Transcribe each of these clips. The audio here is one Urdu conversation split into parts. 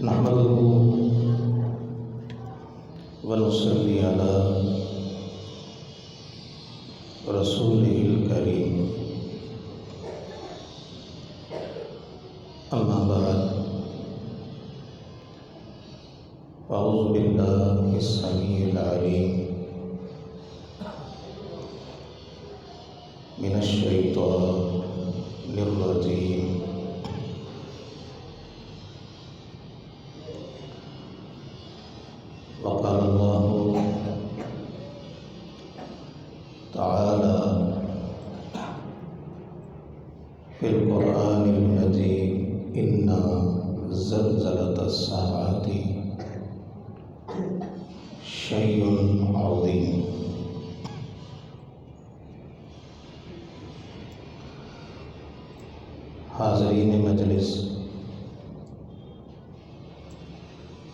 نحمده ونصلي على رسوله الكريم أما بعد أعوذ بالله السميع العليم من الشيطان الرجيم وقال الله تعالى في القرآن المجيد إن زلزلة الساعة شيء عظيم. حاضرین مجلس،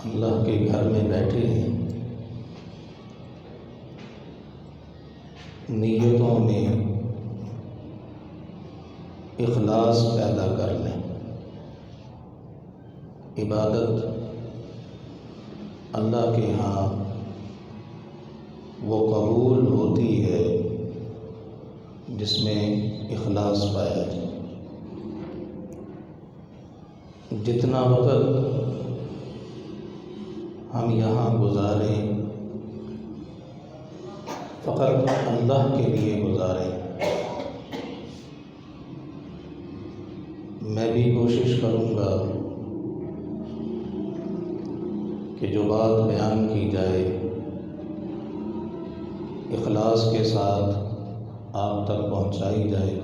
اللہ کے گھر میں بیٹھے ہیں، نیتوں میں اخلاص پیدا کر لیں۔ عبادت اللہ کے ہاں وہ قبول ہوتی ہے جس میں اخلاص پایا جائے۔ جتنا وقت ہم یہاں گزاریں فقط اللہ کے لیے گزاریں۔ میں بھی کوشش کروں گا کہ جو بات بیان کی جائے اخلاص کے ساتھ آپ تک پہنچائی جائے،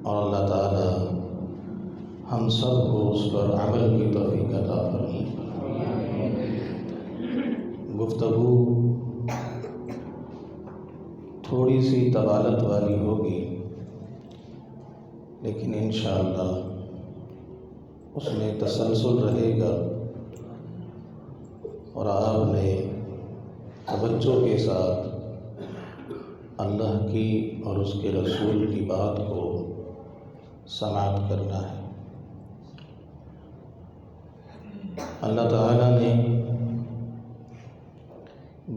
اور اللہ تعالی ہم سب کو اس پر عمل کی توفیق عطا فرمائے۔ گفتگو تھوڑی سی طوالت والی ہوگی، لیکن انشاءاللہ اس میں تسلسل رہے گا، اور آپ نے توجہ کے ساتھ اللہ کی اور اس کے رسول کی بات کو سماعت کرنا ہے۔ اللہ تعالیٰ نے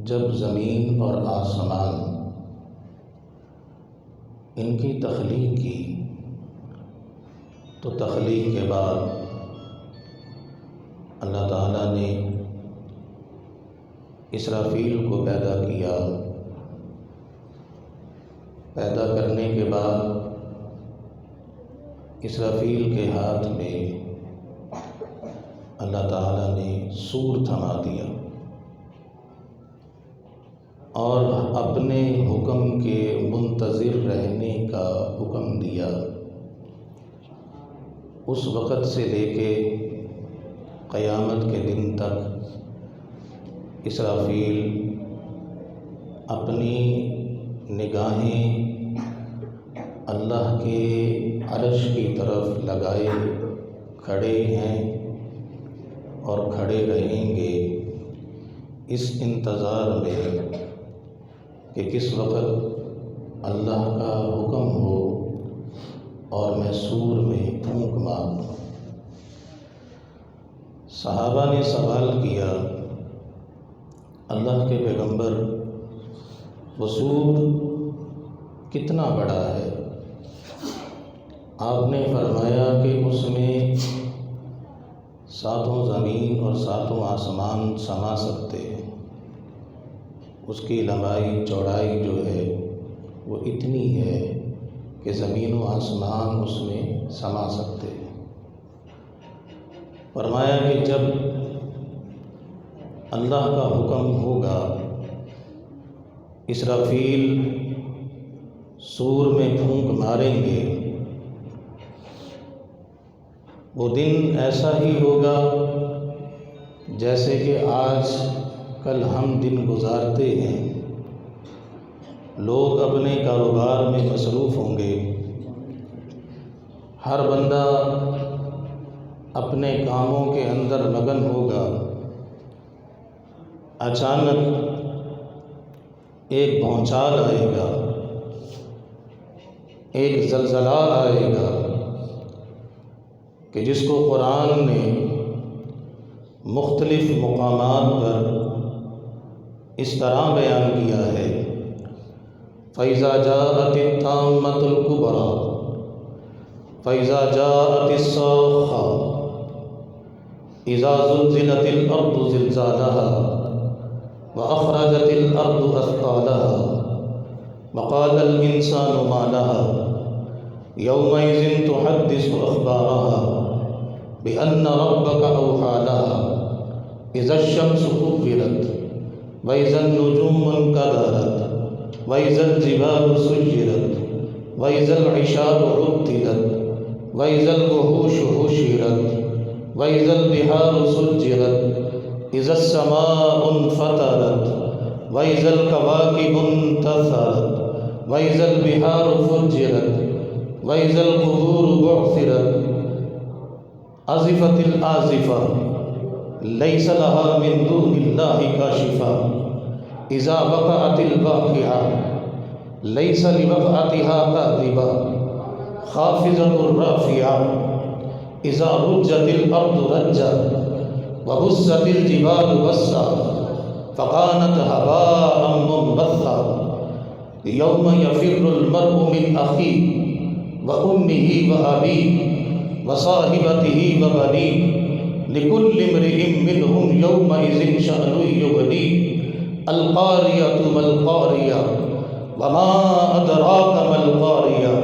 جب زمین اور آسمان ان کی تخلیق کی تو تخلیق کے بعد اللہ تعالیٰ نے اسرافیل کو پیدا کیا۔ پیدا کرنے کے بعد اسرافیل کے ہاتھ میں اللہ تعالیٰ نے سور تھما دیا اور اپنے حکم کے منتظر رہنے کا حکم دیا۔ اس وقت سے لے کے قیامت کے دن تک اسرافیل اپنی نگاہیں اللہ کے عرش کی طرف لگائے کھڑے ہیں اور کھڑے رہیں گے، اس انتظار میں کہ کس وقت اللہ کا حکم ہو اور میں سور میں پھونک ماروں۔ صحابہ نے سوال کیا، اللہ کے پیغمبر وہ سور کتنا بڑا ہے؟ آپ نے فرمایا کہ اس میں 7 زمین اور 7 آسمان سما سکتے ہیں۔ اس کی لمبائی چوڑائی جو ہے وہ اتنی ہے کہ زمین و آسمان اس میں سما سکتے ہیں۔ فرمایا کہ جب اللہ کا حکم ہوگا اسرافیل سور میں پھونک ماریں گے، وہ دن ایسا ہی ہوگا جیسے کہ آج کل ہم دن گزارتے ہیں۔ لوگ اپنے کاروبار میں مصروف ہوں گے، ہر بندہ اپنے کاموں کے اندر مگن ہوگا۔ اچانک ایک بھونچال آئے گا، ایک زلزلہ آئے گا کہ جس کو قرآن نے مختلف مقامات پر اس طرح بیان کیا ہے، فَإِذَا جَاءَتِ الطَّامَّةُ الْكُبْرَى فَإِذَا جَاءَتِ الصَّاخَّةُ إِذَا زُلْزِلَتِ الْأَرْضُ زِلْزَالَهَا وَأَخْرَجَتِ الْأَرْضُ أَثْقَالَهَا وَقَالَ الْإِنسَانُ مَا لَهَا يَوْمَئِذٍ تُحَدِّثُ أَخْبَارَهَا بِأَنَّ رَبَّكَ أَوْحَى لَهَا إِذَا الشَّمْسُ كُوِّرَتْ وَإِذَا النُّجُومُ انكَدَرَتْ وَإِذَا الْجِبَالُ سُيِّرَتْ وَإِذَا الْعِشَارُ عُطِّلَتْ وَإِذَا الْوُحُوشُ حُشِرَتْ وَإِذَا الْبِحَارُ سُجِّرَتْ إِذَا السَّمَاءُ انفَطَرَتْ وَإِذَا الْكَوَاكِبُ انتَثَرَتْ وَإِذَا الْبِحَارُ فُجِّرَتْ وَإِذَا الْقُبُورُ بُعْثِرَتْ أَزِفَتِ الْآزِفَةُ لَيْسَ لَهَا مِن دُونِ اللَّهِ كَاشِفَةٌ إِذَا وَقَعَتِ الْوَاقِعَةُ لَيْسَ لِوَقْعَتِهَا كَاذِبَةٌ خَافِضَةٌ رَافِعَةٌ إِذَا رُجَّتِ الْأَرْضُ رَجًّا وَبُسَّتِ الْجِبَالُ بَسًّا فَكَانَتْ هَبَاءً مُنبَثًّا يَوْمَ يَفِرُّ الْمَرْءُ مِنْ أَخِيهِ وَأُمِّهِ وَأَبِيهِ وَصَاحِبَتِهِ وَبَنِيهِ لِكُلِّ امْرِئٍ مِّنْهُمْ يَوْمَئِذٍ شَأْنٌ يُغْنِيهِ الْقَارِيَةُ مَا الْقَارِيَةُ وَمَا أَدْرَاكَ مَا الْقَارِيَةُ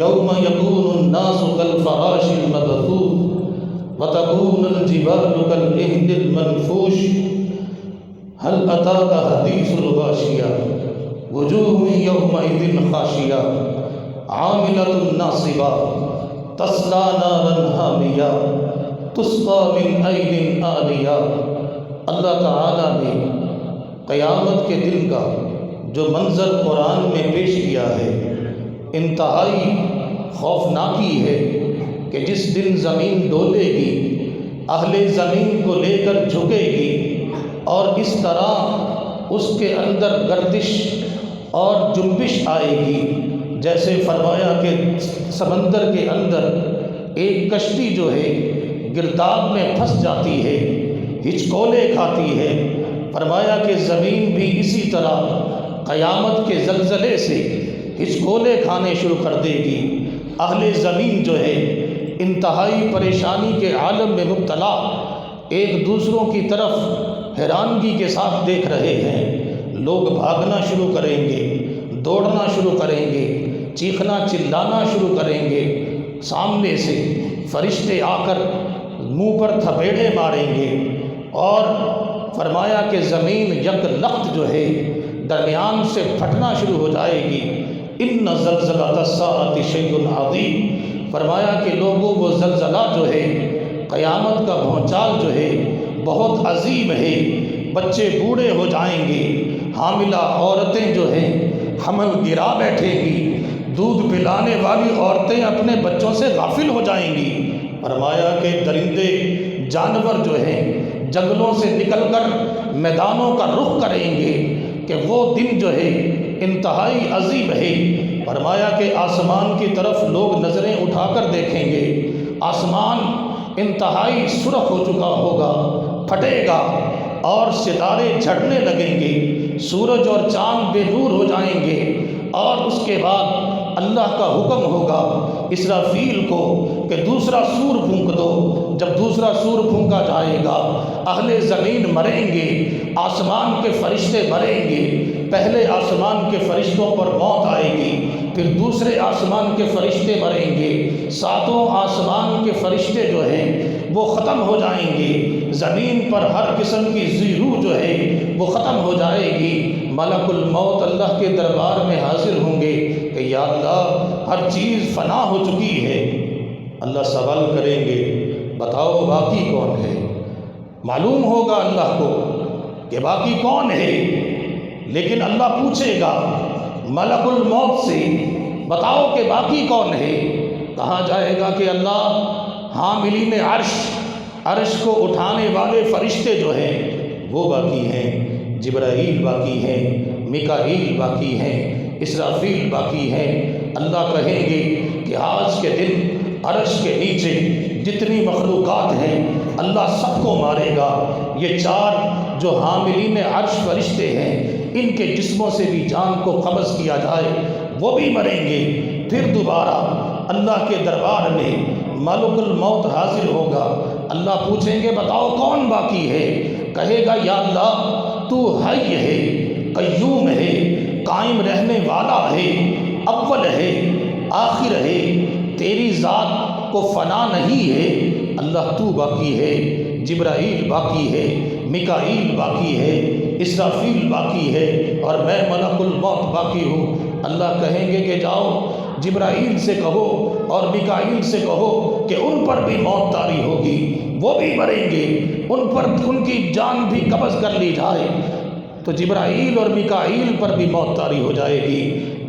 يَوْمَ يَكُونُ النَّاسُ كَالْفَرَاشِ الْمَبْثُوثِ وَتَكُونُ الْجِبَالُ كَالْعِهْنِ الْمَنفُوشِ هَلْ أَتَاكَ حَدِيثُ الْغَاشِيَةِ وُجُوهٌ يَوْمَئِذٍ خَاشِعَةٌ عَامِلَةٌ نَاصِبَةٌ تَصْلَىٰ نَارًا حَامِيَةً تُسْقَىٰ مِنْ عَيْنٍ آنِيَةٍ۔ اللہ تعالیٰ نے قیامت کے دن کا جو منظر قرآن میں پیش کیا ہے انتہائی خوفناکی ہے کہ جس دن زمین ڈولے گی، اہل زمین کو لے کر جھکے گی اور اس طرح اس کے اندر گردش اور جنبش آئے گی، جیسے فرمایا کہ سمندر کے اندر ایک کشتی جو ہے گرداب میں پھنس جاتی ہے، ہچکولے کھاتی ہے۔ فرمایا کہ زمین بھی اسی طرح قیامت کے زلزلے سے ہچکولے کھانے شروع کر دے گی۔ اہل زمین جو ہے انتہائی پریشانی کے عالم میں مبتلا، ایک دوسروں کی طرف حیرانگی کے ساتھ دیکھ رہے ہیں۔ لوگ بھاگنا شروع کریں گے، دوڑنا شروع کریں گے، چیخنا چلانا شروع کریں گے۔ سامنے سے فرشتے آ کر منہ پر تھپیڑے ماریں گے اور فرمایا کہ زمین یک لخت جو ہے درمیان سے پھٹنا شروع ہو جائے گی۔ ان زلزلۃ الساعۃ شیء عظیم۔ فرمایا کہ لوگوں وہ زلزلہ جو ہے قیامت کا بھونچال جو ہے بہت عظیم ہے۔ بچے بوڑھے ہو جائیں گے، حاملہ عورتیں جو ہیں حمل گرا بیٹھیں گی، دودھ پلانے والی عورتیں اپنے بچوں سے غافل ہو جائیں گی۔ فرمایا کہ درندے جانور جو ہیں جنگلوں سے نکل کر میدانوں کا رخ کریں گے کہ وہ دن جو ہے انتہائی عظیم ہے۔ فرمایا کہ آسمان کی طرف لوگ نظریں اٹھا کر دیکھیں گے، آسمان انتہائی سرخ ہو چکا ہوگا، پھٹے گا اور ستارے جھڑنے لگیں گے، سورج اور چاند بے نور ہو جائیں گے، اور اس کے بعد اللہ کا حکم ہوگا اسرافیل کو کہ دوسرا سور پھونک دو۔ جب دوسرا سور پھونکا جائے گا اہل زمین مریں گے، آسمان کے فرشتے مریں گے۔ پہلے آسمان کے فرشتوں پر موت آئے گی، پھر دوسرے آسمان کے فرشتے مریں گے، ساتوں آسمان کے فرشتے جو ہیں وہ ختم ہو جائیں گے۔ زمین پر ہر قسم کی ذی روح جو ہے وہ ختم ہو جائے گی۔ ملک الموت اللہ کے دربار میں حاضر ہوں گے کہ یا اللہ ہر چیز فنا ہو چکی ہے۔ اللہ سوال کریں گے بتاؤ باقی کون ہے؟ معلوم ہوگا اللہ کو کہ باقی کون ہے، لیکن اللہ پوچھے گا ملک الموت سے بتاؤ کہ باقی کون ہے؟ کہا جائے گا کہ اللہ حاملین عرش کو اٹھانے والے فرشتے جو ہیں وہ باقی ہیں، جبرائیل باقی ہیں، میکائیل باقی ہیں، اسرافیل باقی ہیں۔ اللہ کہیں گے کہ آج کے دن عرش کے نیچے جتنی مخلوقات ہیں اللہ سب کو مارے گا۔ یہ چار جو حاملین عرش فرشتے ہیں، ان کے جسموں سے بھی جان کو قبض کیا جائے، وہ بھی مریں گے۔ پھر دوبارہ اللہ کے دربار میں ملک الموت حاضر ہوگا۔ اللہ پوچھیں گے بتاؤ کون باقی ہے؟ کہے گا یا اللہ تو حی ہے، قیوم ہے، قائم رہنے والا ہے، اول ہے، آخر ہے، تیری ذات کو فنا نہیں ہے۔ اللہ تو باقی ہے، جبرائیل باقی ہے، میکائیل باقی ہے، اسرافیل باقی ہے، اور میں ملک الموت باقی ہوں۔ اللہ کہیں گے کہ جاؤ جبرائیل سے کہو اور میکائیل سے کہو کہ ان پر بھی موت طاری ہوگی، وہ بھی مریں گے، ان کی جان بھی قبض کر لی جائے۔ تو جبرائیل اور میکائیل پر بھی موت طاری ہو جائے گی۔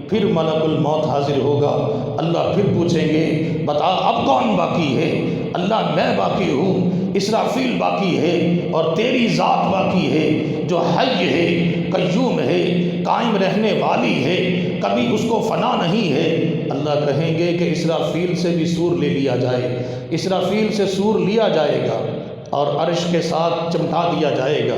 پھر ملک الموت حاضر ہوگا۔ اللہ پھر پوچھیں گے بتا اب کون باقی ہے؟ اللہ میں باقی ہوں، اسرافیل باقی ہے، اور تیری ذات باقی ہے جو حی ہے، قیوم ہے، قائم رہنے والی ہے، کبھی اس کو فنا نہیں ہے۔ اللہ کہیں گے کہ اسرافیل سے بھی سور لے لیا جائے۔ اسرافیل سے سور لیا جائے گا اور عرش کے ساتھ چمٹا دیا جائے گا۔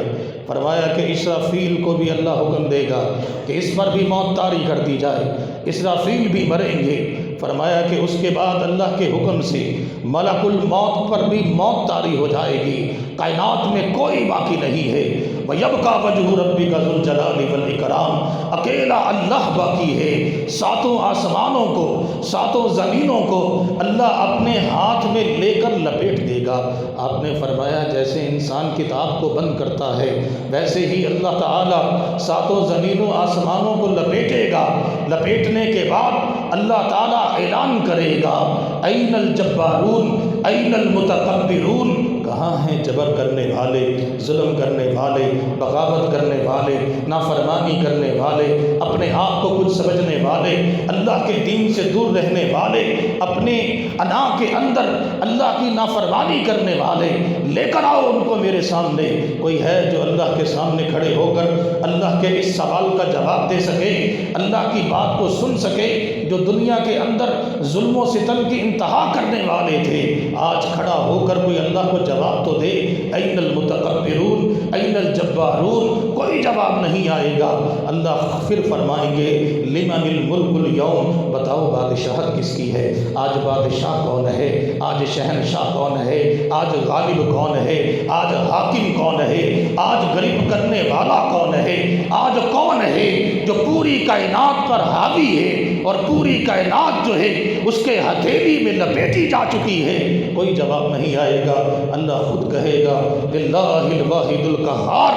فرمایا کہ اسرافیل کو بھی اللہ حکم دے گا کہ اس پر بھی موت طاری کر دی جائے، اسرافیل بھی مریں گے۔ فرمایا کہ اس کے بعد اللہ کے حکم سے ملک الموت پر بھی موت طاری ہو جائے گی، کائنات میں کوئی باقی نہیں ہے۔ وَيَبْقَى وَجْهُ رَبِّكَ ذُو الْجَلَالِ وَالْإِكْرَامِ، اکیلا اللہ باقی ہے۔ ساتوں آسمانوں کو، ساتوں زمینوں کو اللہ اپنے ہاتھ میں لے کر لپیٹ دے گا۔ آپ نے فرمایا جیسے انسان کتاب کو بند کرتا ہے، ویسے ہی اللہ تعالیٰ ساتوں زمینوں آسمانوں کو لپیٹے گا۔ لپیٹنے کے بعد اللہ تعالیٰ اعلان کرے گا این الجبارون این المتکبرون، کہاں ہیں جبر کرنے والے، ظلم کرنے والے، بغاوت کرنے والے، نافرمانی کرنے والے، اپنے آپ کو کچھ سمجھنے والے، اللہ کے دین سے دور رہنے والے، اپنے انا کے اندر اللہ کی نافرمانی کرنے والے، لے کر آؤ ان کو میرے سامنے۔ کوئی ہے جو اللہ کے سامنے کھڑے ہو کر اللہ کے اس سوال کا جواب دے سکے، اللہ کی بات کو سن سکے؟ جو دنیا کے اندر ظلم و ستم کی انتہا کرنے والے تھے، آج کھڑا ہو کر کوئی اللہ کو جواب تو دے۔ این المتکبرون این الجبارون، کوئی جواب نہیں آئے گا۔ اللہ پھر فرمائیں گے لمن الملک اليوم، بتاؤ بادشاہت کس کی ہے؟ آج بادشاہ کون ہے؟ آج شہنشاہ کون ہے؟ آج غالب کون ہے؟ آج حاکم کون ہے؟ آج غریب کرنے والا کون ہے؟ آج کون ہے جو پوری کائنات پر حاوی ہے اور پوری کائنات جو ہے اس کے ہتھیلی میں لپیٹی جا چکی ہے؟ کوئی جواب نہیں آئے گا۔ اللہ خود کہے گا للہ الواحد القہار،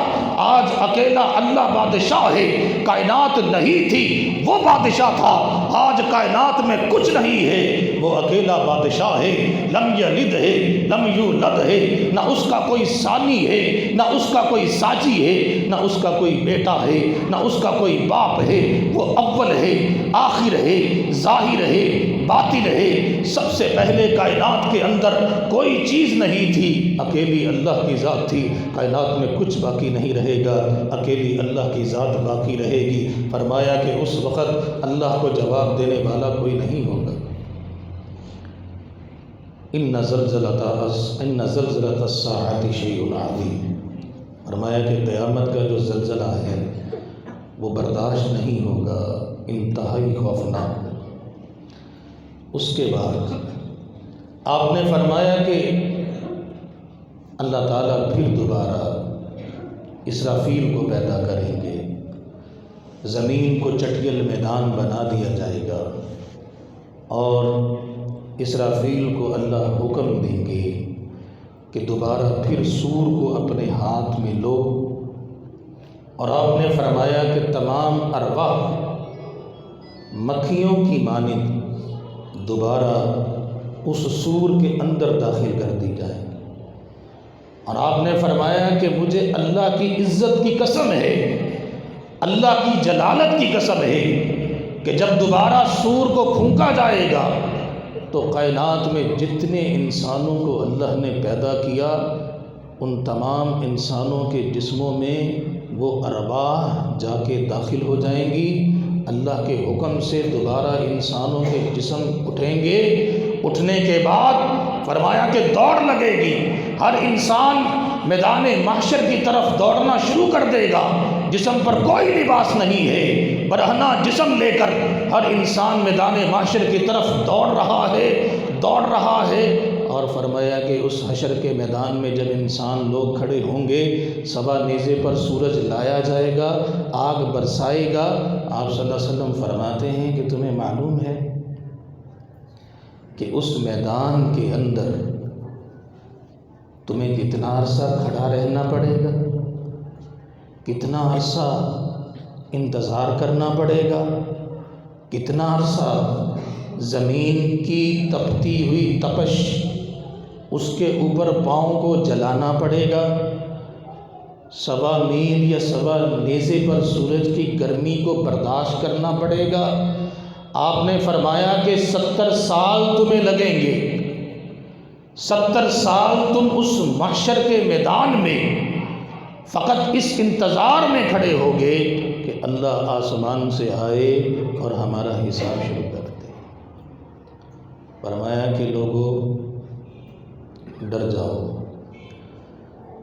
آج اکیلا اللہ بادشاہ ہے۔ کائنات نہیں تھی، وہ بادشاہ تھا۔ آج کائنات میں کچھ نہیں ہے، وہ اکیلا بادشاہ ہے۔ لم یلد ہے، لم یولد ہے، نہ اس کا کوئی ثانی ہے، نہ اس کا کوئی ساجی ہے، نہ اس کا کوئی بیٹا ہے، نہ اس کا کوئی باپ ہے۔ وہ اول ہے، آخر ہے، ظاہر ہے، باطن ہے۔ سب سے پہلے کائنات کے اندر کوئی چیز نہیں تھی، اکیلی اللہ کی ذات تھی۔ کائنات میں کچھ باقی نہیں رہے گا، اکیلی اللہ کی ذات باقی رہے گی۔ فرمایا کہ اس وقت اللہ کو جواب دینے والا کوئی نہیں ہوگا۔ ان زلزلۃ الساعۃ شیء عظیم، فرمایا کہ قیامت کا جو زلزلہ ہے وہ برداشت نہیں ہوگا، انتہائی خوفناک۔ اس کے بعد آپ نے فرمایا کہ اللہ تعالیٰ پھر دوبارہ اسرافیل کو پیدا کریں گے، زمین کو چٹیل میدان بنا دیا جائے گا، اور اسرافیل کو اللہ حکم دیں گے کہ دوبارہ پھر سور کو اپنے ہاتھ میں لو، اور آپ نے فرمایا کہ تمام ارواح مکھیوں کی مانند دوبارہ اس سور کے اندر داخل کر دی جائے۔ اور آپ نے فرمایا کہ مجھے اللہ کی عزت کی قسم ہے، اللہ کی جلالت کی قسم ہے کہ جب دوبارہ سور کو پھونکا جائے گا تو کائنات میں جتنے انسانوں کو اللہ نے پیدا کیا ان تمام انسانوں کے جسموں میں وہ ارواح جا کے داخل ہو جائیں گی۔ اللہ کے حکم سے دوبارہ انسانوں کے جسم اٹھیں گے، اٹھنے کے بعد فرمایا کہ دوڑ لگے گی، ہر انسان میدان محشر کی طرف دوڑنا شروع کر دے گا، جسم پر کوئی لباس نہیں ہے، برہنہ جسم لے کر ہر انسان میدان محشر کی طرف دوڑ رہا ہے۔ اور فرمایا کہ اس حشر کے میدان میں جب انسان لوگ کھڑے ہوں گے، سوا نیزے پر سورج لایا جائے گا، آگ برسائے گا۔ آپ صلی اللہ علیہ وسلم فرماتے ہیں کہ تمہیں معلوم ہے کہ اس میدان کے اندر تمہیں کتنا عرصہ کھڑا رہنا پڑے گا، کتنا عرصہ انتظار کرنا پڑے گا، کتنا عرصہ زمین کی تپتی ہوئی تپش اس کے اوپر پاؤں کو جلانا پڑے گا، سوا میل یا سوا نیزے پر سورج کی گرمی کو برداشت کرنا پڑے گا۔ آپ نے فرمایا کہ 70 سال تمہیں لگیں گے، 70 سال تم اس محشر کے میدان میں فقط اس انتظار میں کھڑے ہوگے کہ اللہ آسمان سے آئے اور ہمارا حساب شروع کر دے۔ فرمایا کہ لوگوں ڈر جاؤ۔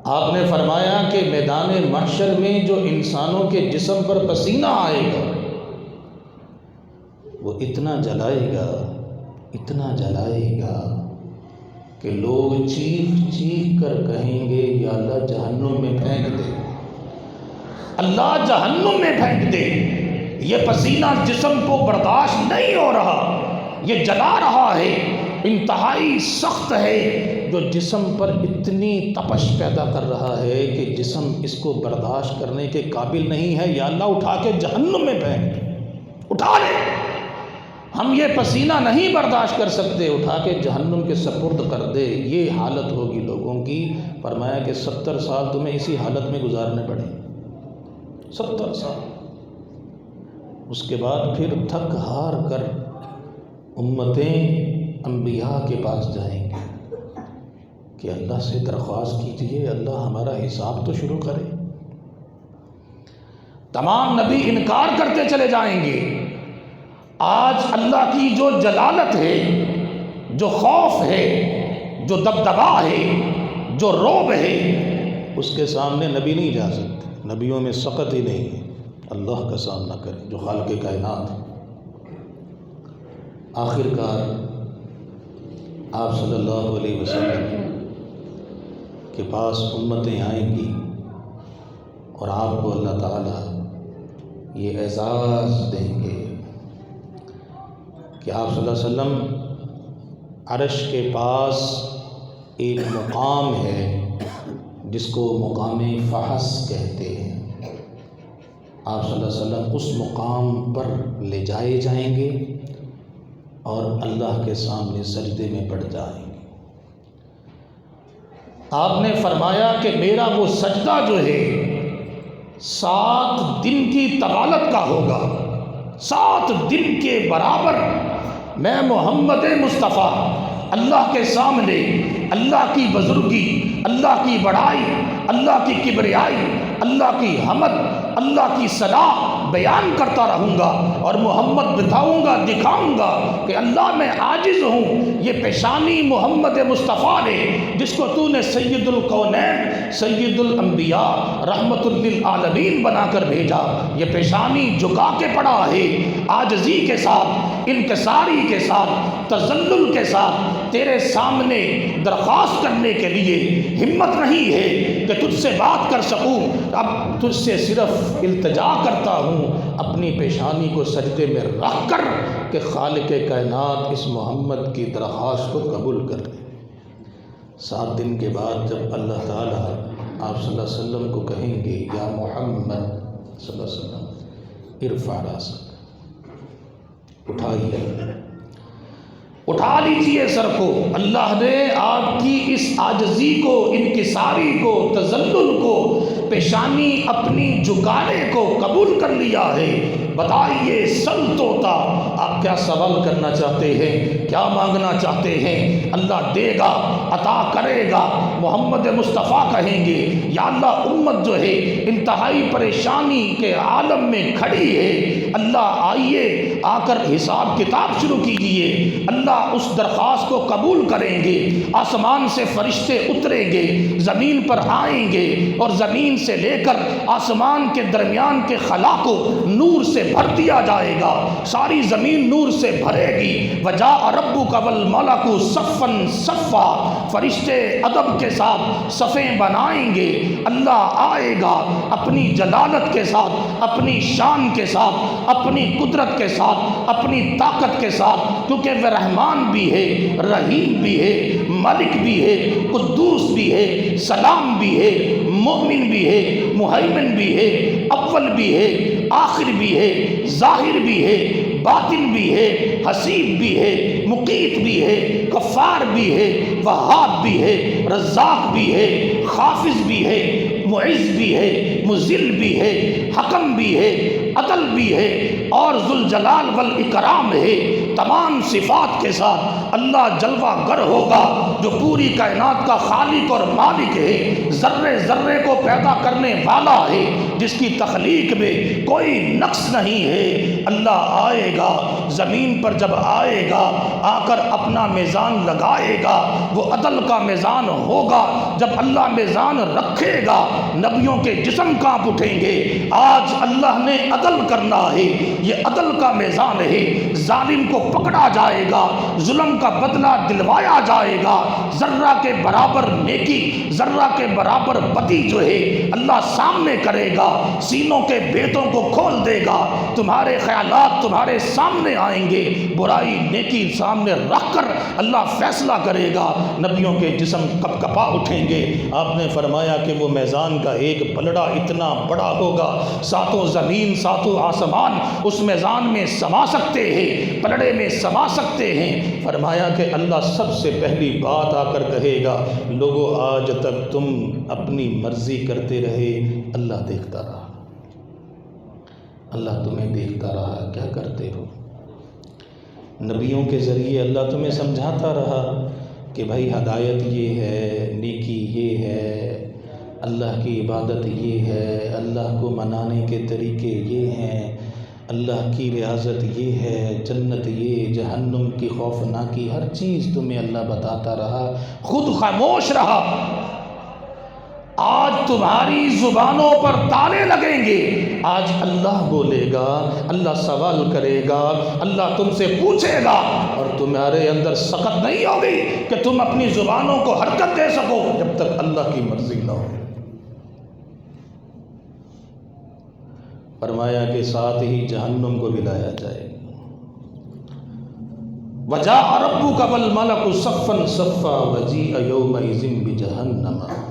آپ نے فرمایا کہ میدان محشر میں جو انسانوں کے جسم پر پسینہ آئے گا وہ اتنا جلائے گا کہ لوگ چیخ کر کہیں گے یا اللہ جہنم میں پھینک دے، اللہ جہنم میں پھینک دے، یہ پسینہ جسم کو برداشت نہیں ہو رہا، یہ جلا رہا ہے، انتہائی سخت ہے، جو جسم پر اتنی تپش پیدا کر رہا ہے کہ جسم اس کو برداشت کرنے کے قابل نہیں ہے۔ یا اللہ اٹھا کے جہنم میں پھینک، اٹھا لے، ہم یہ پسینہ نہیں برداشت کر سکتے، اٹھا کے جہنم کے سپرد کر دے۔ یہ حالت ہوگی لوگوں کی۔ فرمایا کہ 70 سال تمہیں اسی حالت میں گزارنے پڑیں، 70 سال۔ اس کے بعد پھر تھک ہار کر امتیں انبیاء کے پاس جائیں گے کہ اللہ سے درخواست کیجیے، اللہ ہمارا حساب تو شروع کرے۔ تمام نبی انکار کرتے چلے جائیں گے۔ آج اللہ کی جو جلالت ہے، جو خوف ہے، جو دبدبا ہے، جو رعب ہے، اس کے سامنے نبی نہیں جا سکتے۔ نبیوں میں سقط ہی نہیں ہے، اللہ کا سامنا کرے جو خالق کائنات ہے۔ آخر کار آپ صلی اللہ علیہ وسلم کے پاس امتیں آئیں گی اور آپ کو اللہ تعالیٰ یہ اعزاز دیں گے کہ آپ صلی اللہ علیہ وسلم عرش کے پاس ایک مقام ہے جس کو مقام فحص کہتے ہیں۔ آپ صلی اللہ علیہ وسلم اس مقام پر لے جائے جائیں گے اور اللہ کے سامنے سجدے میں پڑ جائیں گے۔ آپ نے فرمایا کہ میرا وہ سجدہ جو ہے 7 دن کی طوالت کا ہوگا، 7 دن کے برابر میں محمد مصطفیٰ اللہ کے سامنے اللہ کی بزرگی، اللہ کی بڑائی، اللہ کی کبریائی، اللہ کی حمد، اللہ کی صلاح بیان کرتا رہوں گا اور محمد بتاؤں گا، دکھاؤں گا کہ اللہ میں عاجز ہوں۔ یہ پیشانی محمد مصطفیٰ نے جس کو تو نے سید القونین، سید الانبیاء، رحمت للعالمین بنا کر بھیجا، یہ پیشانی جھکا کے پڑا ہے، عاجزی کے ساتھ، انکساری کے ساتھ، تذلل کے ساتھ تیرے سامنے درخواست کرنے کے لیے ہمت نہیں ہے کہ تجھ سے بات کر سکوں۔ اب تجھ سے صرف التجا کرتا ہوں اپنی پیشانی کو سجدے میں رکھ کر کہ خالق کائنات اس محمد کی درخواست کو قبول کر لے۔ 7 دن کے بعد جب اللہ تعالیٰ آپ صلی اللہ علیہ وسلم کو کہیں گے یا محمد صلی اللہ علیہ وسلم ارفع راسک، اٹھا لیجئے سر کو، اللہ نے آپ کی اس عاجزی کو، انکساری کو، تذلل کو، پیشانی اپنی جھکانے کو قبول کر لیا ہے۔ بتائیے سل توتا، آپ کیا سوال کرنا چاہتے ہیں، کیا مانگنا چاہتے ہیں؟ اللہ دے گا، عطا کرے گا۔ محمد مصطفیٰ کہیں گے یا اللہ امت جو ہے انتہائی پریشانی کے عالم میں کھڑی ہے، اللہ آئیے آ کر حساب کتاب شروع کیجئے۔ اللہ اس درخواست کو قبول کریں گے، آسمان سے فرشتے اتریں گے، زمین پر آئیں گے اور زمین سے لے کر آسمان کے درمیان کے خلا کو نور سے بھر دیا جائے گا، ساری زمین نور سے بھرے گی۔ وجاء ربک والملک صفا صفا، فرشتے ادب کے ساتھ صفیں بنائیں گے، اللہ آئے گا اپنی جلالت کے ساتھ، اپنی شان کے ساتھ، اپنی قدرت کے ساتھ، اپنی طاقت کے ساتھ، کیونکہ وہ رحمان بھی ہے، رحیم بھی ہے، ملک بھی ہے، قدوس بھی ہے، سلام بھی ہے، مومن بھی ہے، مہیمن بھی ہے، اول بھی ہے، آخر بھی ہے، ظاہر بھی ہے، باطن بھی ہے، حسیب بھی ہے، مقیت بھی ہے، غفار بھی ہے، وہاب بھی ہے، رزاق بھی ہے، خافض بھی ہے، معز بھی ہے، مذل بھی ہے، حکم بھی ہے، عدل بھی ہے اور ذوالجلال والاکرام ہے۔ تمام صفات کے ساتھ اللہ جلوہ گر ہوگا جو پوری کائنات کا خالق اور مالک ہے، ذرے ذرے کو پیدا کرنے والا ہے، جس کی تخلیق میں کوئی نقص نہیں ہے۔ اللہ آئے گا، زمین پر جب آئے گا آ کر اپنا میزان لگائے گا، وہ عدل کا میزان ہوگا۔ جب اللہ میزان رکھے گا نبیوں کے جسم کانپ اٹھیں گے۔ آج اللہ نے عدل کرنا ہے، یہ عدل کا میزان ہے، ظالم کو پکڑا جائے گا، ظلم کا بدلہ دلوایا جائے گا۔ ذرہ کے برابر نیکی، ذرہ کے برابر بدی جو ہے اللہ سامنے کرے گا، سینوں کے بیتوں کو کھول دے گا، تمہارے خیالات تمہارے سامنے آئیں گے، برائی نیکی سامنے رکھ کر اللہ فیصلہ کرے گا، نبیوں کے جسم کپ کپا اٹھیں گے۔ آپ نے فرمایا کہ وہ میزان کا ایک پلڑا اتنا بڑا ہوگا، ساتوں زمین ساتوں آسمان اس میزان میں سما سکتے ہیں، پلڑے میں سما سکتے ہیں۔ فرمایا کہ اللہ سب سے پہلی بات آ کر کہے گا، لوگوں آج تک تم اپنی مرضی کرتے رہے، اللہ دیکھتا رہا، اللہ تمہیں دیکھتا رہا کیا کرتے ہو۔ نبیوں کے ذریعے اللہ تمہیں سمجھاتا رہا کہ بھائی ہدایت یہ ہے، نیکی یہ ہے، اللہ کی عبادت یہ ہے، اللہ کو منانے کے طریقے یہ ہیں، اللہ کی ریاضت یہ ہے، جنت یہ، جہنم کی خوفناکی، ہر چیز تمہیں اللہ بتاتا رہا، خود خاموش رہا۔ آج تمہاری زبانوں پر تالے لگیں گے، آج اللہ بولے گا، اللہ سوال کرے گا، اللہ تم سے پوچھے گا، اور تمہارے اندر سخت نہیں ہوگی کہ تم اپنی زبانوں کو حرکت دے سکو جب تک اللہ کی مرضی نہ ہو۔ فرمایا کہ ساتھ ہی جہنم کو بھی لایا جائے گا۔ وَجَاءَ رَبُّكَ وَالْمَلَكُ صَفًّا صَفًّا وَجِيءَ يَوْمَئِذٍ بِجَهَنَّمَ۔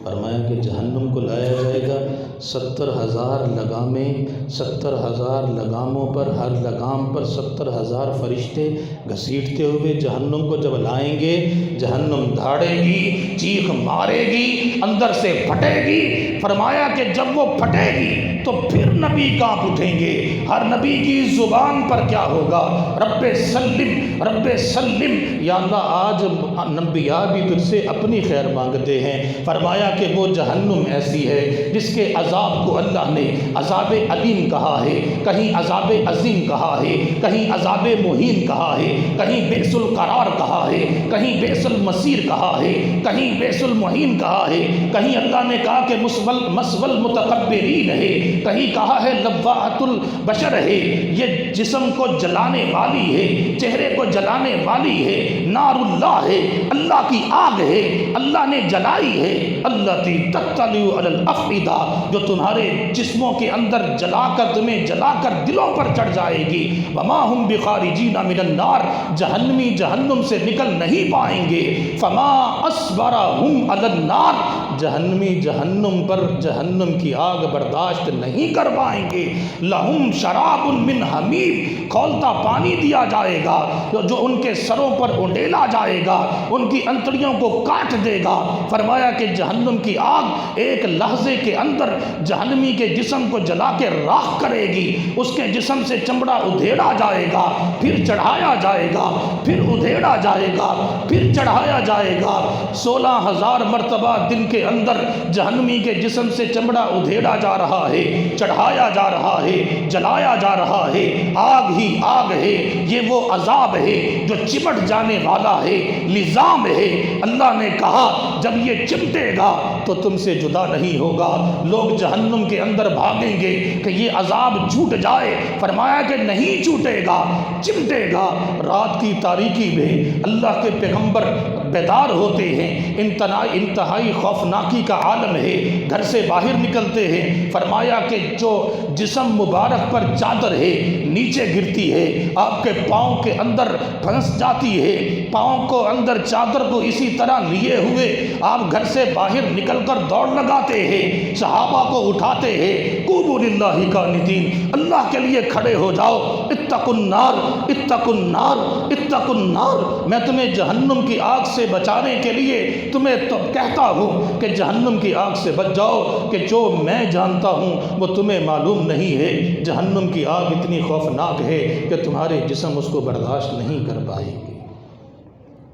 فرمایا کہ جہنم کو لایا جائے گا، 70,000 لگامیں، 70,000 لگاموں پر، ہر لگام پر 70,000 فرشتے گھسیٹتے ہوئے جہنم کو جب لائیں گے، جہنم دھاڑے گی، چیخ مارے گی، اندر سے پھٹے گی۔ فرمایا کہ جب وہ پھٹے گی تو پھر نبی کانپ اٹھیں گے۔ ہر نبی کی زبان پر کیا ہوگا؟ رب سلم، رب سلم، یا اللہ آج انبیاء بھی تجھ سے اپنی خیر مانگتے ہیں۔ فرمایا کہ وہ جہنم ایسی ہے جس کے عذاب کو اللہ نے عذاب علیم کہا ہے، کہیں عذاب عظیم کہا ہے، کہیں عذاب مہین کہا ہے، کہیں بئس القرار کہا ہے، کہیں بئس المصیر کہا ہے، کہیں بئس المہین کہا ہے، کہیں اللہ نے کہا کہ مسول المتکبرین ہے، کہیں کہا ہے لواحۃ البشر ہے، یہ جسم کو جلانے والی ہے، چہرے کو جلانے والی ہے، نار اللہ ہے، اللہ کی آگ ہے، اللہ نے جلائی ہے، اللہ تطلع علی الافئدہ، جو تمہارے جسموں کے اندر جلا کر تمہیں جلا کر دلوں پر چڑھ جائے گی۔ وما ہم بخارجین من النار، جہنمی جہنم سے نکل نہیں پائیں گے۔ فما اصبرہم علی النار، جہنمی جہنم پر جہنم کی آگ برداشت نہیں کر پائیں گے۔ لہم شراب من حمیم، کھولتا پانی دیا جائے گا جو ان کے سروں پر اڈیلا جائے گا، ان کی انتڑیوں کو کاٹ دے گا۔ فرمایا کہ جہنم کی آگ ایک لحظے کے اندر جہنمی کے جسم کو جلا کے راکھ کرے گی، اس کے جسم سے چمڑا ادھیڑا جائے گا، پھر چڑھایا جائے گا، پھر ادھیڑا جائے گا، پھر چڑھایا جائے گا۔ 16,000 مرتبہ دن کے اندر جہنمی کے جسم سے چمڑا ادھیڑا جا رہا ہے، چڑھایا جا رہا ہے، جلایا جا رہا ہے۔ آگ ہی آگ ہے، یہ وہ عذاب ہے جو چمٹ جانے والا ہے، لزام ہے۔ اللہ نے کہا جب یہ چمٹے گا تو تم سے جدا نہیں ہوگا۔ لوگ جہنم کے اندر بھاگیں گے کہ یہ عذاب چھوٹ جائے، فرمایا کہ نہیں چھوٹے گا، چمٹے گا۔ رات کی تاریکی میں اللہ کے پیغمبر بیدار ہوتے ہیں، انتہائی خوفناکی کا عالم ہے، گھر سے باہر نکلتے ہیں۔ فرمایا کہ جو جسم مبارک پر چادر ہے نیچے گرتی ہے، آپ کے پاؤں کے اندر پھنس جاتی ہے، پاؤں کو اندر چادر کو اسی طرح لیے ہوئے آپ گھر سے باہر نکل کر دوڑ لگاتے ہیں، صحابہ کو اٹھاتے ہیں، قوموا للہ قانتین، اللہ کے لیے کھڑے ہو جاؤ، اتقوا النار اتقوا النار اتقوا النار، میں تمہیں جہنم کی آگ سے بچانے کے لیے تمہیں تو کہتا ہوں کہ جہنم کی آگ سے بچ جاؤ، کہ جو میں جانتا ہوں وہ تمہیں معلوم نہیں ہے۔ جہنم کی آگ اتنی خوفناک ہے کہ تمہارے جسم اس کو برداشت نہیں کر پائے گی۔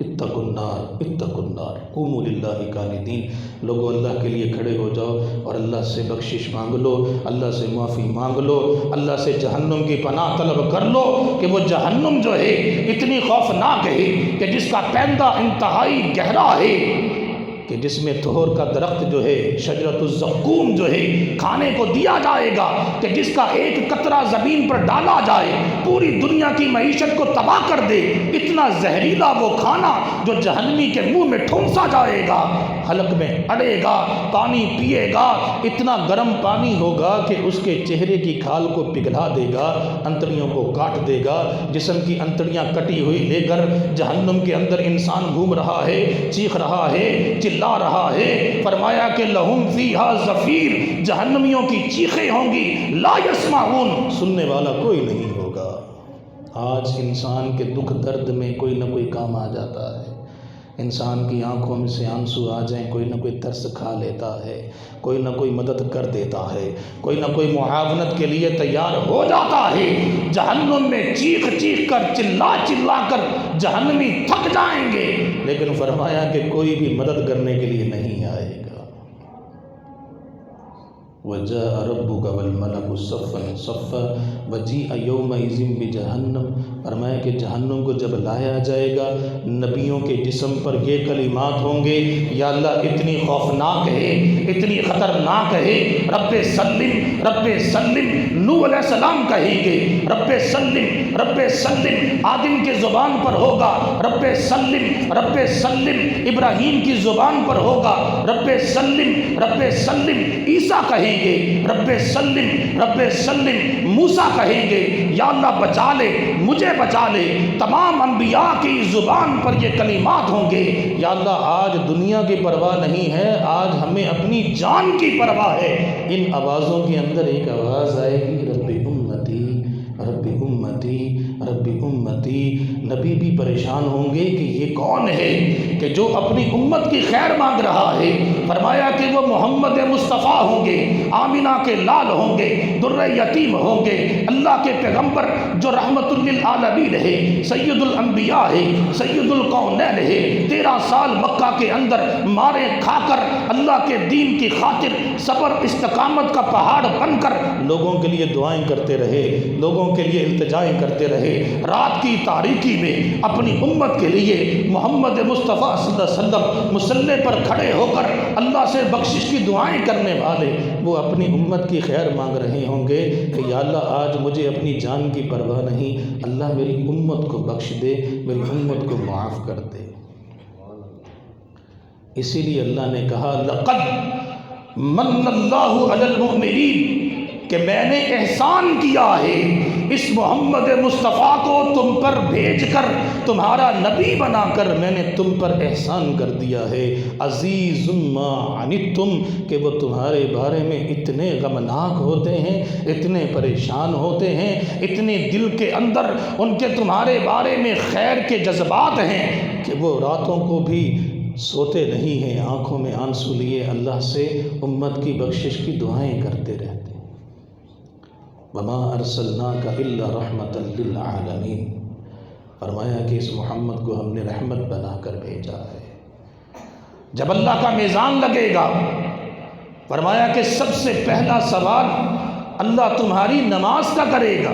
اتقوا النار اتقوا النار قوموا للہ قانتین، لوگوں اللہ کے لیے کھڑے ہو جاؤ اور اللہ سے بخشش مانگ لو، اللہ سے معافی مانگ لو، اللہ سے جہنم کی پناہ طلب کر لو کہ وہ جہنم جو ہے اتنی خوفناک ہے کہ جس کا پیندہ انتہائی گہرا ہے، کہ جس میں طہور کا درخت جو ہے، شجرۃ الزقوم جو ہے کھانے کو دیا جائے گا، کہ جس کا ایک قطرہ زمین پر ڈالا جائے پوری دنیا کی معیشت کو تباہ کر دے۔ اتنا زہریلا وہ کھانا جو جہنمی کے منہ میں ٹھونسا جائے گا، حلق میں اڑے گا، پانی پیے گا، اتنا گرم پانی ہوگا کہ اس کے چہرے کی کھال کو پگھلا دے گا، انتڑیوں کو کاٹ دے گا۔ جسم کی انتڑیاں کٹی ہوئی لے کر جہنم کے اندر انسان گھوم رہا ہے، چیخ رہا ہے، چلا رہا ہے۔ فرمایا کہ لہم فیہا زفیر، جہنمیوں کی چیخیں ہوں گی، لا یسمعون، سننے والا کوئی نہیں ہوگا۔ آج انسان کے دکھ درد میں کوئی نہ کوئی کام آ جاتا ہے، انسان کی آنکھوں میں سے آنسو آ جائیں، کوئی نہ کوئی ترس کھا لیتا ہے، کوئی نہ کوئی مدد کر دیتا ہے، کوئی نہ کوئی معاونت کے لیے تیار ہو جاتا ہے۔ جہنم میں چیخ چیخ کر، چلا چلا کر جہنمی تھک جائیں گے، لیکن فرمایا کہ کوئی بھی مدد کرنے کے لیے نہیں آئے گا۔ وَجَاءَ رَبُّكَ وَالْمَلَكُ صَفًّا صَفًّا وَجِيءَ يَوْمَئِذٍ بِجَهَنَّمَ، فرمایا کہ جہنم کو جب لایا جائے گا، نبیوں کے جسم پر یہ کلمات ہوں گے، یا اللہ اتنی خوفناک ہے، اتنی خطرناک ہے، رب سلم رب سلم، نوح علیہ السلام کہیں گے رب سلم رب سلم، آدم کے زبان پر ہوگا رب سلم رب سلم، ابراہیم کی زبان پر ہوگا رب سلم، عیسیٰ کہیں گے رب سلم، موسیٰ کہیں گے یا اللہ بچا لے، مجھے بچا لے۔ تمام انبیاء کی زبان پر یہ کلمات ہوں گے، یا اللہ آج دنیا کی پرواہ نہیں ہے، آج ہمیں اپنی جان کی پرواہ ہے۔ ان آوازوں کے اندر ایک آواز آئے گی رب امتی رب امتی رب امتی۔ نبی بھی پریشان ہوں گے کہ یہ کون ہے کہ جو اپنی امت کی خیر مانگ رہا ہے۔ فرمایا کہ وہ محمد مصطفیٰ ہوں گے، آمینہ کے لال ہوں گے، در یتیم ہوں گے، اللہ کے پیغمبر جو رحمت للعالمین ہے، سید الانبیاء ہے، سید القونین ہے، 13 سال مکہ کے اندر مارے کھا کر اللہ کے دین کی خاطر صبر استقامت کا پہاڑ بن کر لوگوں کے لیے دعائیں کرتے رہے، لوگوں کے لیے التجائیں کرتے رہے۔ رات کی تاریکی میں اپنی امت کے لیے محمد مصطفیٰ صلی اللہ علیہ وسلم مصلی پر کھڑے ہو کر اللہ سے بخشش کی دعائیں کرنے والے، وہ اپنی امت کی خیر مانگ رہے ہوں گے کہ یا اللہ آج مجھے اپنی جان کی پرواہ نہیں، اللہ میری امت کو بخش دے، میری امت کو معاف کر دے۔ اسی لیے اللہ نے کہا لقد من اللہ علی المؤمنین، کہ کہ میں نے احسان کیا ہے اس محمد مصطفیٰ کو تم پر بھیج کر تمہارا نبی بنا کر میں نے تم پر احسان کر دیا ہے۔ عزیز ما عنتم، کہ وہ تمہارے بارے میں اتنے غمناک ہوتے ہیں، اتنے پریشان ہوتے ہیں، اتنے دل کے اندر ان کے تمہارے بارے میں خیر کے جذبات ہیں کہ وہ راتوں کو بھی سوتے نہیں ہیں، آنکھوں میں آنسو لیے اللہ سے امت کی بخشش کی دعائیں کرتے رہتے ہیں۔ وما ارسلناک الا رحمتا للعالمین، فرمایا کہ اس محمد کو ہم نے رحمت بنا کر بھیجا ہے۔ جب اللہ کا میزان لگے گا، فرمایا کہ سب سے پہلا سوال اللہ تمہاری نماز کا کرے گا۔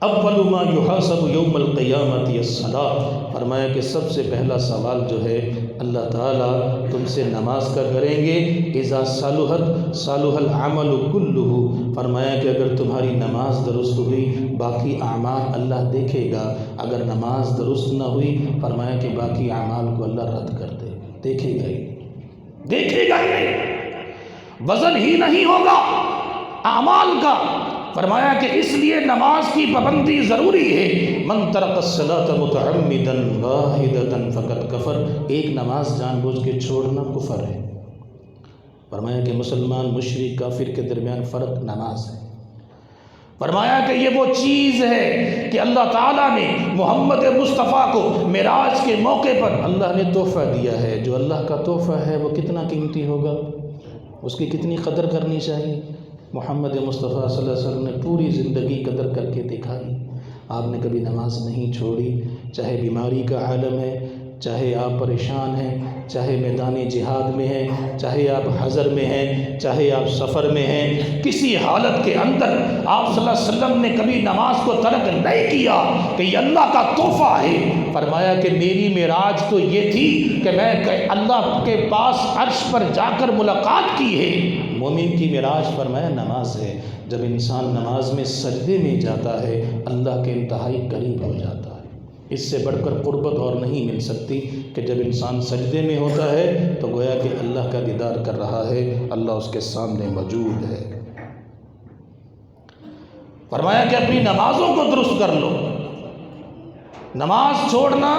اول ما یحاسب یوم القیامت الصلاۃ، فرمایا کہ سب سے پہلا سوال جو ہے اللہ تعالیٰ تم سے نماز کا کریں گے۔ اذا صلحت صلح العمل کلہ، فرمایا کہ اگر تمہاری نماز درست ہوئی باقی اعمال اللہ دیکھے گا، اگر نماز درست نہ ہوئی فرمایا کہ باقی اعمال کو اللہ رد کر دے گا، دیکھے گا ہی نہیں، وزن ہی نہیں ہوگا اعمال کا۔ فرمایا کہ اس لیے نماز کی پابندی ضروری ہے۔ من ترک الصلاۃ متعمدا واحدۃ فقد کفر، ایک نماز جان بوجھ کے چھوڑنا کفر ہے۔ فرمایا کہ مسلمان مشرک کافر کے درمیان فرق نماز ہے۔ فرمایا کہ یہ وہ چیز ہے کہ اللہ تعالیٰ نے محمد مصطفیٰ کو معراج کے موقع پر اللہ نے تحفہ دیا ہے۔ جو اللہ کا تحفہ ہے وہ کتنا قیمتی ہوگا، اس کی کتنی قدر کرنی چاہیے۔ محمد مصطفیٰ صلی اللہ علیہ وسلم نے پوری زندگی قدر کر کے دکھائی۔ آپ نے کبھی نماز نہیں چھوڑی، چاہے بیماری کا عالم ہے، چاہے آپ پریشان ہیں، چاہے میدان جہاد میں ہیں، چاہے آپ حضر میں ہیں، چاہے آپ سفر میں ہیں، کسی حالت کے اندر آپ صلی اللہ علیہ وسلم نے کبھی نماز کو ترک نہیں کیا کہ یہ اللہ کا تحفہ ہے۔ فرمایا کہ میری معراج تو یہ تھی کہ میں اللہ کے پاس عرش پر جا کر ملاقات کی ہے۔ مومن کی معراج فرمایا نماز ہے۔ جب انسان نماز میں سجدے میں جاتا ہے اللہ کے انتہائی قریب ہو جاتا ہے۔ اس سے بڑھ کر قربت اور نہیں مل سکتی کہ جب انسان سجدے میں ہوتا ہے تو گویا کہ اللہ کا دیدار کر رہا ہے، اللہ اس کے سامنے موجود ہے۔ فرمایا کہ اپنی نمازوں کو درست کر لو، نماز چھوڑنا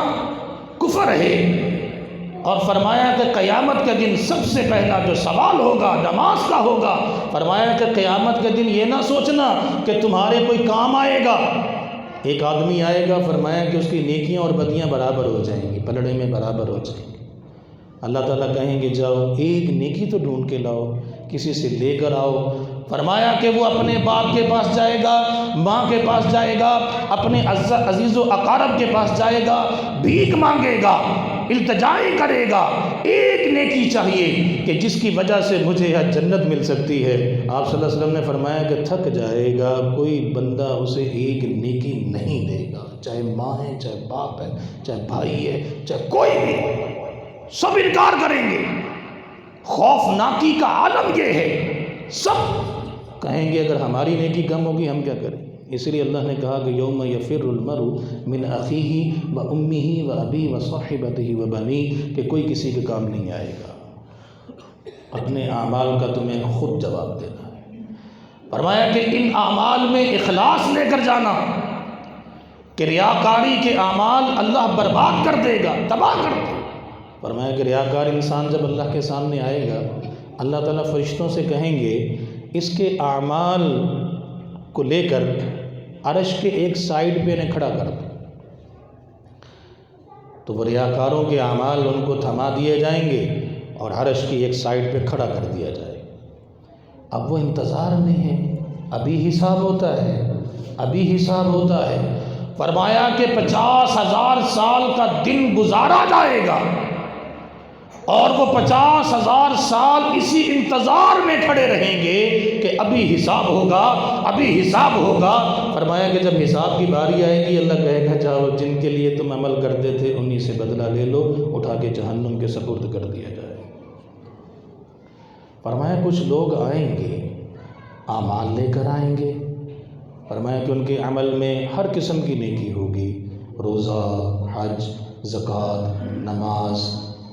کفر ہے۔ اور فرمایا کہ قیامت کے دن سب سے پہلا جو سوال ہوگا نماز کا ہوگا۔ فرمایا کہ قیامت کے دن یہ نہ سوچنا کہ تمہارے کوئی کام آئے گا۔ ایک آدمی آئے گا، فرمایا کہ اس کی نیکیاں اور بدیاں برابر ہو جائیں گی، پلڑے میں برابر ہو جائیں گی۔ اللہ تعالیٰ کہیں گے جاؤ ایک نیکی تو ڈھونڈ کے لاؤ، کسی سے لے کر آؤ۔ فرمایا کہ وہ اپنے باپ کے پاس جائے گا، ماں کے پاس جائے گا، اپنے عزیز و اقارب کے پاس جائے گا، بھیک مانگے گا، التجائیں کرے گا۔ ایک نیکی چاہیے کہ جس کی وجہ سے مجھے یہاں جنت مل سکتی ہے۔ آپ صلی اللہ علیہ وسلم نے فرمایا کہ تھک جائے گا، کوئی بندہ اسے ایک نیکی نہیں دے گا، چاہے ماں ہے، چاہے باپ ہے، چاہے بھائی ہے، چاہے کوئی بھی، سب انکار کریں گے۔ خوفناکی کا عالم یہ ہے، سب کہیں گے اگر ہماری نیکی کم ہوگی ہم کیا کریں۔ اس لیے اللہ نے کہا کہ یوم یفر المرء من اخیہ و امہ و ابیہ و صاحبتہ و بنیہ، کہ کوئی کسی کے کام نہیں آئے گا، اپنے اعمال کا تمہیں خود جواب دینا ہے۔ فرمایا کہ ان اعمال میں اخلاص لے کر جانا، کہ ریاکاری کے اعمال اللہ برباد کر دے گا، تباہ کر دے گا۔ فرمایا کہ ریاکار انسان جب اللہ کے سامنے آئے گا، اللہ تعالیٰ فرشتوں سے کہیں گے اس کے اعمال کو لے کر عرش کے ایک سائیڈ پہ انہیں کھڑا کر دو، تو وہ ریاکاروں کے اعمال ان کو تھما دیے جائیں گے اور عرش کی ایک سائیڈ پہ کھڑا کر دیا جائے گا۔ اب وہ انتظار میں ہے، ابھی حساب ہوتا ہے، ابھی حساب ہوتا ہے۔ فرمایا کہ 50,000 سال کا دن گزارا جائے گا اور وہ 50,000 سال اسی انتظار میں کھڑے رہیں گے کہ ابھی حساب ہوگا، ابھی حساب ہوگا۔ فرمایا کہ جب حساب کی باری آئے گی اللہ کہے گا جاؤ جن کے لیے تم عمل کرتے تھے انہی سے بدلہ لے لو، اٹھا کے جہنم کے سپرد کر دیا جائے۔ فرمایا کچھ لوگ آئیں گے، اعمال لے کر آئیں گے۔ فرمایا کہ ان کے عمل میں ہر قسم کی نیکی ہوگی، روزہ، حج، زکوٰۃ، نماز،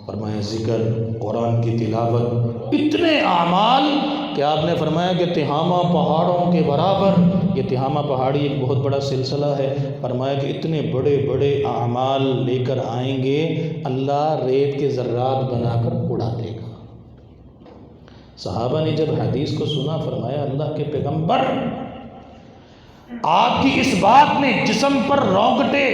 فرمایا ذکر، قرآن کی تلاوت، اتنے اعمال کہ آپ نے فرمایا کہ تہامہ پہاڑوں کے برابر، یہ تہامہ پہاڑی ایک بہت بڑا سلسلہ ہے، فرمایا کہ اتنے بڑے بڑے اعمال لے کر آئیں گے، اللہ ریت کے ذرات بنا کر اڑا دے گا۔ صحابہ نے جب حدیث کو سنا فرمایا اللہ کے پیغمبر، آپ کی اس بات نے جسم پر رونگٹے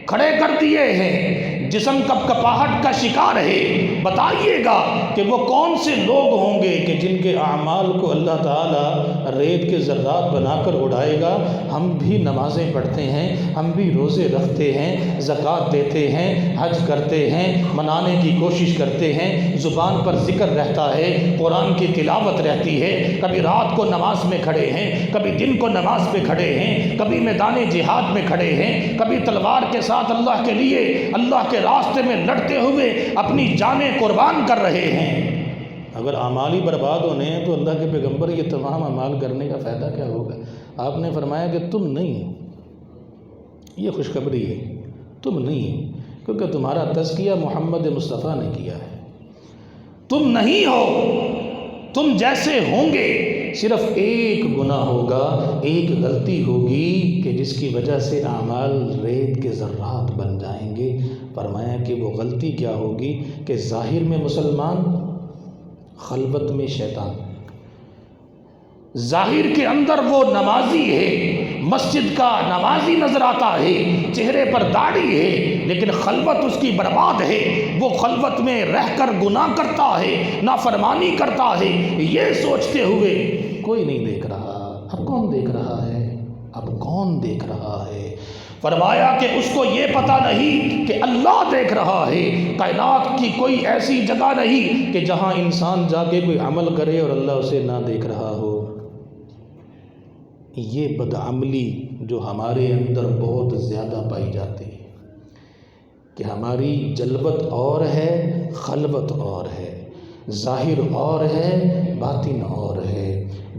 کھڑے کر دیے ہیں، جسم کپکپاہٹ کا شکار ہے، بتائیے گا کہ وہ کون سے لوگ ہوں گے کہ جن کے اعمال کو اللہ تعالیٰ ریت کے ذرات بنا کر اڑائے گا۔ ہم بھی نمازیں پڑھتے ہیں، ہم بھی روزے رکھتے ہیں، زکوٰۃ دیتے ہیں، حج کرتے ہیں، منانے کی کوشش کرتے ہیں، زبان پر ذکر رہتا ہے، قرآن کی تلاوت رہتی ہے، کبھی رات کو نماز میں کھڑے ہیں، کبھی دن کو نماز پہ کھڑے ہیں، کبھی میدان جہاد میں کھڑے ہیں، کبھی تلوار کے ساتھ اللہ کے لیے اللہ کے راستے میں لڑتے ہوئے اپنی جانیں قربان کر رہے ہیں۔ اگر اعمال ہی برباد ہونے ہیں تو اللہ کے پیغمبر یہ تمام اعمال کرنے کا فائدہ کیا ہوگا؟ آپ نے فرمایا کہ تم نہیں ہو، یہ خوشخبری ہے، تم نہیں ہو، کیونکہ تمہارا تزکیہ محمد مصطفیٰ نے کیا ہے۔ تم نہیں ہو، تم جیسے ہوں گے، صرف ایک گناہ ہوگا، ایک غلطی ہوگی کہ جس کی وجہ سے اعمال ریت کے ذرات بن جائیں گے۔ فرمایا کہ وہ غلطی کیا ہوگی کہ ظاہر میں مسلمان، خلوت میں شیطان، ظاہر کے اندر وہ نمازی ہے، مسجد کا نمازی نظر آتا ہے، چہرے پر داڑھی ہے، لیکن خلوت اس کی برباد ہے، وہ خلوت میں رہ کر گناہ کرتا ہے، نافرمانی کرتا ہے، یہ سوچتے ہوئے کوئی نہیں دیکھ رہا، اب کون دیکھ رہا ہے، اب کون دیکھ رہا ہے؟ فرمایا کہ اس کو یہ پتہ نہیں کہ اللہ دیکھ رہا ہے۔ کائنات کی کوئی ایسی جگہ نہیں کہ جہاں انسان جا کے کوئی عمل کرے اور اللہ اسے نہ دیکھ رہا ہو۔ یہ بدعملی جو ہمارے اندر بہت زیادہ پائی جاتی ہے کہ ہماری جلوت اور ہے، خلوت اور ہے، ظاہر اور ہے، باطن اور ہے۔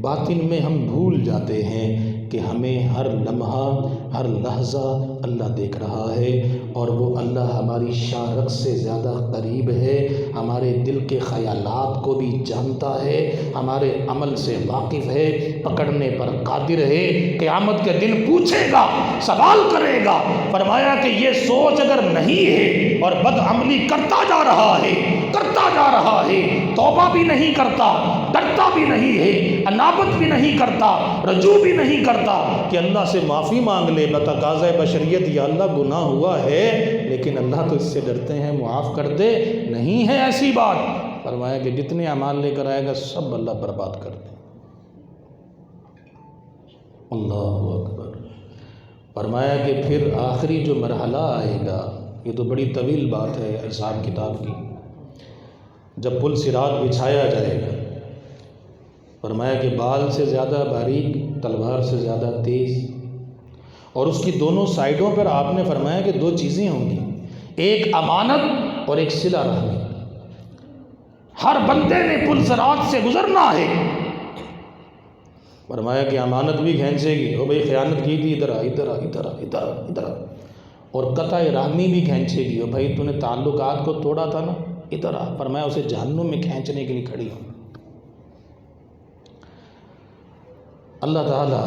باطن میں ہم بھول جاتے ہیں کہ ہمیں ہر لمحہ، ہر لحظہ اللہ دیکھ رہا ہے، اور وہ اللہ ہماری شارق سے زیادہ قریب ہے، ہمارے دل کے خیالات کو بھی جانتا ہے، ہمارے عمل سے واقف ہے، پکڑنے پر قادر ہے، قیامت کے دن پوچھے گا، سوال کرے گا۔ فرمایا کہ یہ سوچ اگر نہیں ہے اور بدعملی کرتا جا رہا ہے، کرتا جا رہا ہے، توبہ بھی نہیں کرتا، ڈرتا بھی نہیں ہے، انابت بھی نہیں کرتا، رجوع بھی نہیں کرتا کہ اللہ سے معافی مانگ لے بتقاضۂ بشریت، یا اللہ گناہ ہوا ہے لیکن اللہ تو اس سے ڈرتے ہیں، معاف کر دے، نہیں ہے ایسی بات۔ فرمایا کہ جتنے اعمال لے کر آئے گا سب اللہ برباد کر دے۔ اللہ اکبر۔ فرمایا کہ پھر آخری جو مرحلہ آئے گا، یہ تو بڑی طویل بات ہے حساب کتاب کی، جب پل صراط بچھایا جائے گا، فرمایا کہ بال سے زیادہ باریک، تلوار سے زیادہ تیز، اور اس کی دونوں سائڈوں پر آپ نے فرمایا کہ دو چیزیں ہوں گی، ایک امانت اور ایک صلہ رحمی۔ ہر بندے نے پل صراط سے گزرنا ہے۔ فرمایا کہ امانت بھی کھینچے گی، او بھائی خیانت کی تھی، ادھر آ، ادھر آ، ادھر آ، ادھر آ، ادھر آ، اور قطع رحمی بھی کھینچے گی، او بھائی تو نے تعلقات کو توڑا تھا نا، ادھر آ۔ فرمایا اسے جہنم میں کھینچنے کے لیے کھڑی ہوں۔ اللہ تعالیٰ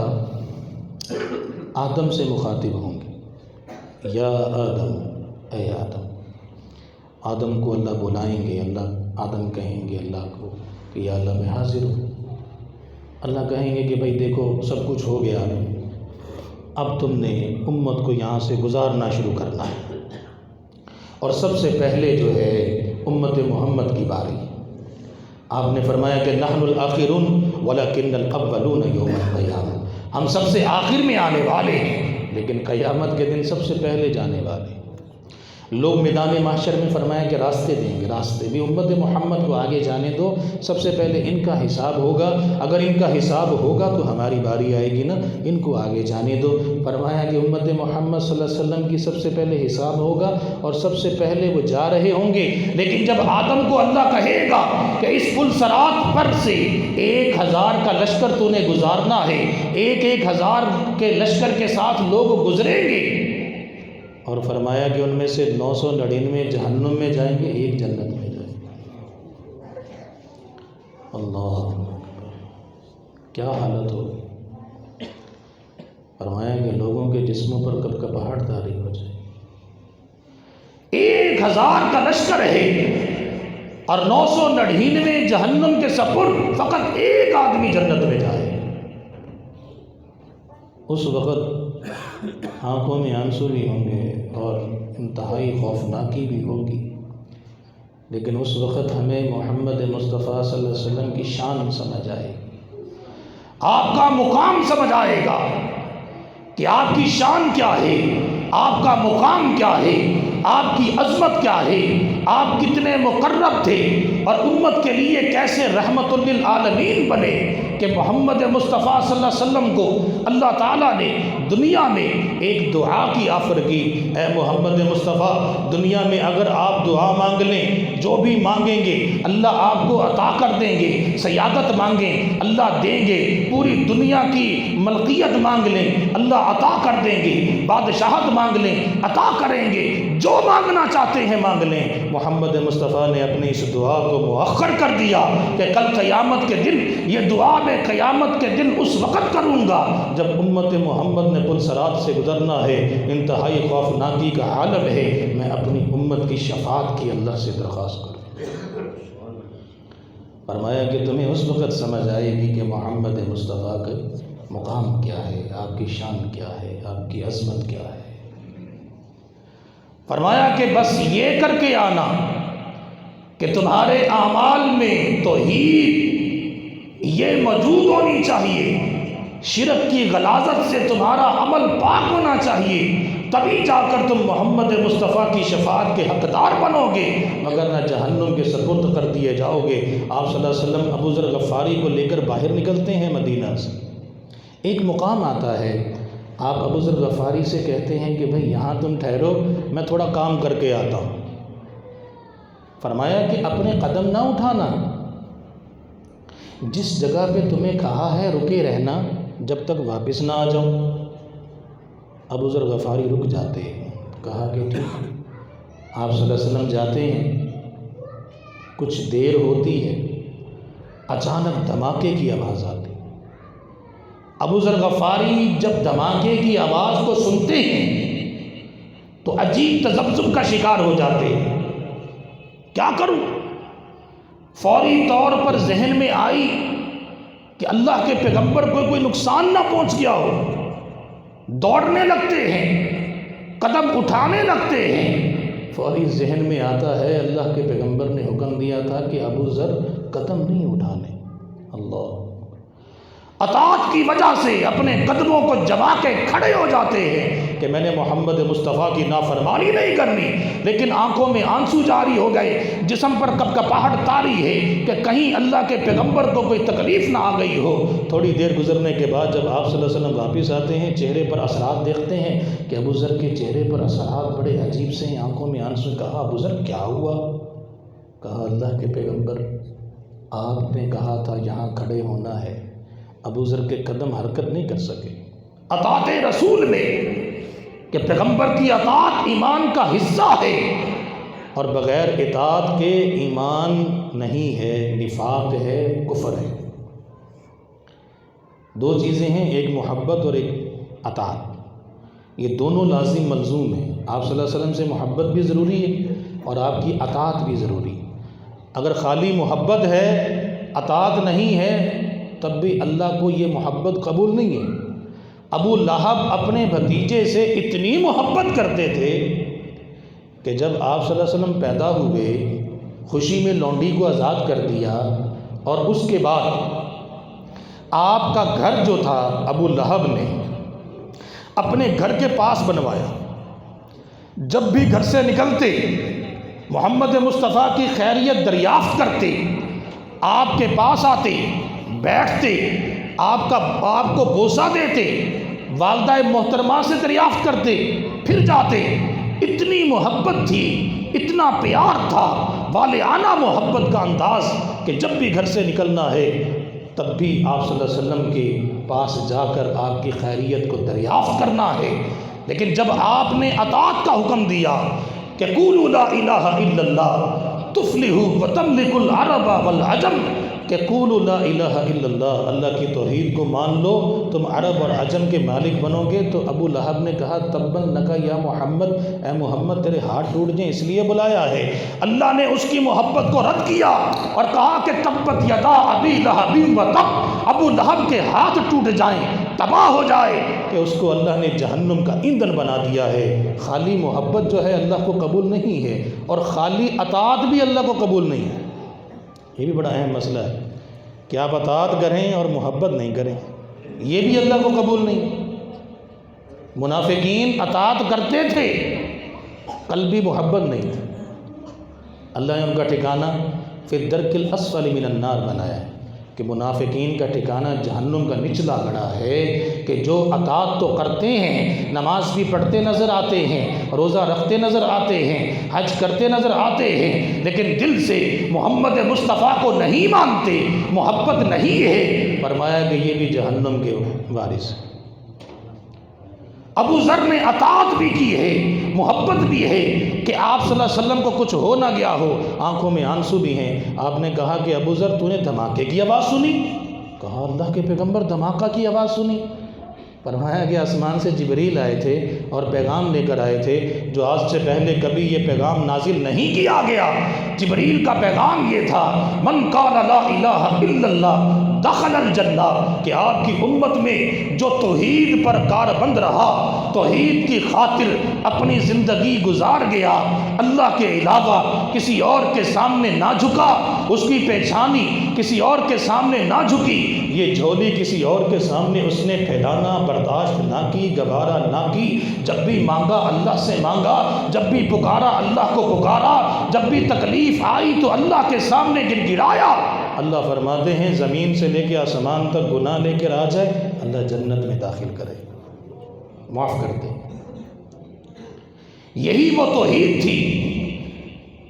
آدم سے مخاطب ہوں گے، یا آدم، اے آدم۔ آدم کو اللہ بلائیں گے، اللہ آدم کہیں گے اللہ کو کہ یا اللہ میں حاضر ہوں۔ اللہ کہیں گے کہ بھائی دیکھو سب کچھ ہو گیا، اب تم نے امت کو یہاں سے گزارنا شروع کرنا ہے، اور سب سے پہلے جو ہے امت محمد کی باری۔ آپ نے فرمایا کہ نحن الآخرون ولکن الاولون یوم القیامہ، ہم سب سے آخر میں آنے والے ہیں لیکن قیامت کے دن سب سے پہلے جانے والے ہیں۔ لوگ میدان محشر میں فرمایا کہ راستے دیں گے، راستے بھی امت محمد کو آگے جانے دو، سب سے پہلے ان کا حساب ہوگا، اگر ان کا حساب ہوگا تو ہماری باری آئے گی نا، ان کو آگے جانے دو۔ فرمایا کہ امت محمد صلی اللہ علیہ وسلم کی سب سے پہلے حساب ہوگا اور سب سے پہلے وہ جا رہے ہوں گے، لیکن جب آدم کو اللہ کہے گا کہ اس پل صراط پر سے 1000 کا لشکر تو نے گزارنا ہے، 1000 کے لشکر کے ساتھ لوگ گزریں گے، اور فرمایا کہ ان میں سے 999 جہنم میں جائیں گے، ایک جنت میں جائیں گے۔ اللہ کیا حالت ہو؟ فرمایا کہ لوگوں کے جسموں پر کب کپاہٹ طاری ہو جائے۔ 1000 کا لشکر ہے اور 999 جہنم کے سپرد، فقط ایک آدمی جنت میں جائے۔ اس وقت آنکھوں میں آنسو بھی ہوں گے اور انتہائی خوفناکی بھی ہوگی، لیکن اس وقت ہمیں محمد مصطفیٰ صلی اللہ علیہ وسلم کی شان سمجھ آئے گی، آپ کا مقام سمجھ آئے گا کہ آپ کی شان کیا ہے، آپ کا مقام کیا ہے، آپ کی عظمت کیا ہے، آپ کتنے مقرب تھے اور امت کے لیے کیسے رحمت للعالمین بنے کہ محمد مصطفیٰ صلی اللہ علیہ وسلم کو اللہ تعالیٰ نے دنیا میں ایک دعا کی آفر کی۔ اے محمد مصطفیٰ، دنیا میں اگر آپ دعا مانگ لیں، جو بھی مانگیں گے اللہ آپ کو عطا کر دیں گے۔ سیادت مانگیں اللہ دیں گے، پوری دنیا کی ملکیت مانگ لیں اللہ عطا کر دیں گے، بادشاہت مانگ لیں عطا کریں گے، جو مانگنا چاہتے ہیں مانگ لیں۔ محمد مصطفیٰ نے اپنی اس دعا کو مؤخر کر دیا کہ کل قیامت کے دن یہ دعا میں قیامت کے دن اس وقت کروں گا جب امت محمد نے پل صراط سے گزرنا ہے، انتہائی خوفناکی کا عالم ہے، میں اپنی امت کی شفاعت کی اللہ سے درخواست کروں۔ فرمایا کہ تمہیں اس وقت سمجھ آئے گی کہ محمد مصطفیٰ کا مقام کیا ہے، آپ کی شان کیا ہے، آپ کی عظمت کیا ہے۔ فرمایا کہ بس یہ کر کے آنا کہ تمہارے اعمال میں توحید یہ موجود ہونی چاہیے، شرک کی غلاظت سے تمہارا عمل پاک ہونا چاہیے، تبھی جا کر تم محمد مصطفیٰ کی شفاعت کے حقدار بنو گے، مگر نہ جہنم کے سپرد کر دیے جاؤ گے۔ آپ صلی اللہ علیہ وسلم ابو ذر غفاری کو لے کر باہر نکلتے ہیں مدینہ سے، ایک مقام آتا ہے، آپ ابو ذر غفاری سے کہتے ہیں کہ بھئی یہاں تم ٹھہرو، میں تھوڑا کام کر کے آتا ہوں۔ فرمایا کہ اپنے قدم نہ اٹھانا، جس جگہ پہ تمہیں کہا ہے رکے رہنا جب تک واپس نہ آ جاؤں۔ ابو ذر غفاری رک جاتے ہیں، کہا کہ ٹھیک۔ آپ صلی اللہ علیہ وسلم جاتے ہیں، کچھ دیر ہوتی ہے، اچانک دھماکے کی آواز آتی۔ ابو ذر غفاری جب دھماکے کی آواز کو سنتے ہیں تو عجیب تذبذب کا شکار ہو جاتے ہیں، کیا کروں؟ فوری طور پر ذہن میں آئی کہ اللہ کے پیغمبر کو کوئی نقصان نہ پہنچ گیا ہو، دوڑنے لگتے ہیں، قدم اٹھانے لگتے ہیں۔ فوری ذہن میں آتا ہے اللہ کے پیغمبر نے حکم دیا تھا کہ ابو ذر قدم نہیں اٹھانے۔ اللہ، اطاعت کی وجہ سے اپنے قدموں کو جما کے کھڑے ہو جاتے ہیں کہ میں نے محمد مصطفیٰ کی نافرمانی نہیں کرنی، لیکن آنکھوں میں آنسو جاری ہو گئے، جسم پر کپکپاہٹ طاری ہے کہ کہیں اللہ کے پیغمبر کو کوئی تکلیف نہ آ گئی ہو۔ تھوڑی دیر گزرنے کے بعد جب آپ صلی اللہ علیہ وسلم واپس آتے ہیں، چہرے پر اثرات دیکھتے ہیں کہ ابو ذر کے چہرے پر اثرات بڑے عجیب سے ہیں، آنکھوں میں آنسو۔ کہا ابو ذر کیا ہوا؟ کہا اللہ کے پیغمبر آپ نے کہا تھا یہاں کھڑے ہونا ہے۔ ابو ذر کے قدم حرکت نہیں کر سکے۔ اطاعت رسول میں کہ پیغمبر کی اطاعت ایمان کا حصہ ہے، اور بغیر اطاعت کے ایمان نہیں ہے، نفاق ہے، کفر ہے۔ دو چیزیں ہیں، ایک محبت اور ایک اطاعت، یہ دونوں لازم ملزوم ہیں۔ آپ صلی اللہ علیہ وسلم سے محبت بھی ضروری ہے اور آپ کی اطاعت بھی ضروری ہے۔ اگر خالی محبت ہے، اطاعت نہیں ہے، تب بھی اللہ کو یہ محبت قبول نہیں ہے۔ ابو لہب اپنے بھتیجے سے اتنی محبت کرتے تھے کہ جب آپ صلی اللہ علیہ وسلم پیدا ہوئے، خوشی میں لونڈی کو آزاد کر دیا، اور اس کے بعد آپ کا گھر جو تھا ابو لہب نے اپنے گھر کے پاس بنوایا۔ جب بھی گھر سے نکلتے محمد مصطفیٰ کی خیریت دریافت کرتے، آپ کے پاس آتے، بیٹھتے، آپ کو بوسہ دیتے، والدہ محترمہ سے دریافت کرتے، پھر جاتے۔ اتنی محبت تھی، اتنا پیار تھا، والہانہ محبت کا انداز کہ جب بھی گھر سے نکلنا ہے تب بھی آپ صلی اللہ علیہ وسلم کے پاس جا کر آپ کی خیریت کو دریافت کرنا ہے۔ لیکن جب آپ نے اطاعت کا حکم دیا کہ قولوا لا الہ الا اللہ تفلحوا وتملکوا العرب والعجم، کہ قولوا لا الہ الا اللہ، اللہ کی توحید کو مان لو، تم عرب اور عجم کے مالک بنو گے۔ تو ابو لہب نے کہا تبا لکا یا محمد، اے محمد تیرے ہاتھ ٹوٹ جائیں اس لیے بلایا ہے۔ اللہ نے اس کی محبت کو رد کیا اور کہا کہ تبت یدا ابی لہب و تب، ابو لہب کے ہاتھ ٹوٹ جائیں، تباہ ہو جائے، کہ اس کو اللہ نے جہنم کا ایندھن بنا دیا ہے۔ خالی محبت جو ہے اللہ کو قبول نہیں ہے، اور خالی اطاعت بھی اللہ کو قبول نہیں ہے۔ یہ بھی بڑا اہم مسئلہ ہے کہ آپ اطاعت کریں اور محبت نہیں کریں، یہ بھی اللہ کو قبول نہیں۔ منافقین اطاعت کرتے تھے، قلبی محبت نہیں تھی، اللہ نے ان کا ٹھکانہ فی الدرک الاسفل من النار بنایا ہے کہ منافقین کا ٹھکانہ جہنم کا نچلا گڑھا ہے، کہ جو اطاعت تو کرتے ہیں، نماز بھی پڑھتے نظر آتے ہیں، روزہ رکھتے نظر آتے ہیں، حج کرتے نظر آتے ہیں، لیکن دل سے محمد مصطفیٰ کو نہیں مانتے، محبت نہیں ہے، فرمایا کہ یہ بھی جہنم کے وارث ہیں۔ ابو ذر نے اطاعت بھی کی ہے، محبت بھی ہے، کہ آپ صلی اللہ علیہ وسلم کو کچھ ہو نہ گیا ہو، آنکھوں میں آنسو بھی ہیں۔ آپ نے کہا کہ ابو ذر تو نے دھماکے کی آواز سنی؟ کہا اللہ کے پیغمبر دھماکہ کی آواز سنی؟ فرمایا کہ آسمان سے جبریل آئے تھے اور پیغام لے کر آئے تھے جو آج سے پہلے کبھی یہ پیغام نازل نہیں کیا گیا۔ جبریل کا پیغام یہ تھا، من قال لا الہ الا اللہ دخل الجنہ، کہ آپ کی امت میں جو توحید پر کاربند رہا، توحید کی خاطر اپنی زندگی گزار گیا، اللہ کے علاوہ کسی اور کے سامنے نہ جھکا، اس کی پیشانی کسی اور کے سامنے نہ جھکی، یہ جھولی کسی اور کے سامنے اس نے پھیلانا برداشت نہ کی، گوارا نہ کی، جب بھی مانگا اللہ سے مانگا، جب بھی پکارا اللہ کو پکارا، جب بھی تکلیف آئی تو اللہ کے سامنے گر گرایا۔ اللہ فرماتے ہیں زمین سے لے کے آسمان تک گناہ لے کر آ جائے، اللہ جنت میں داخل کرے، معاف کر دے۔ یہی وہ توحید تھی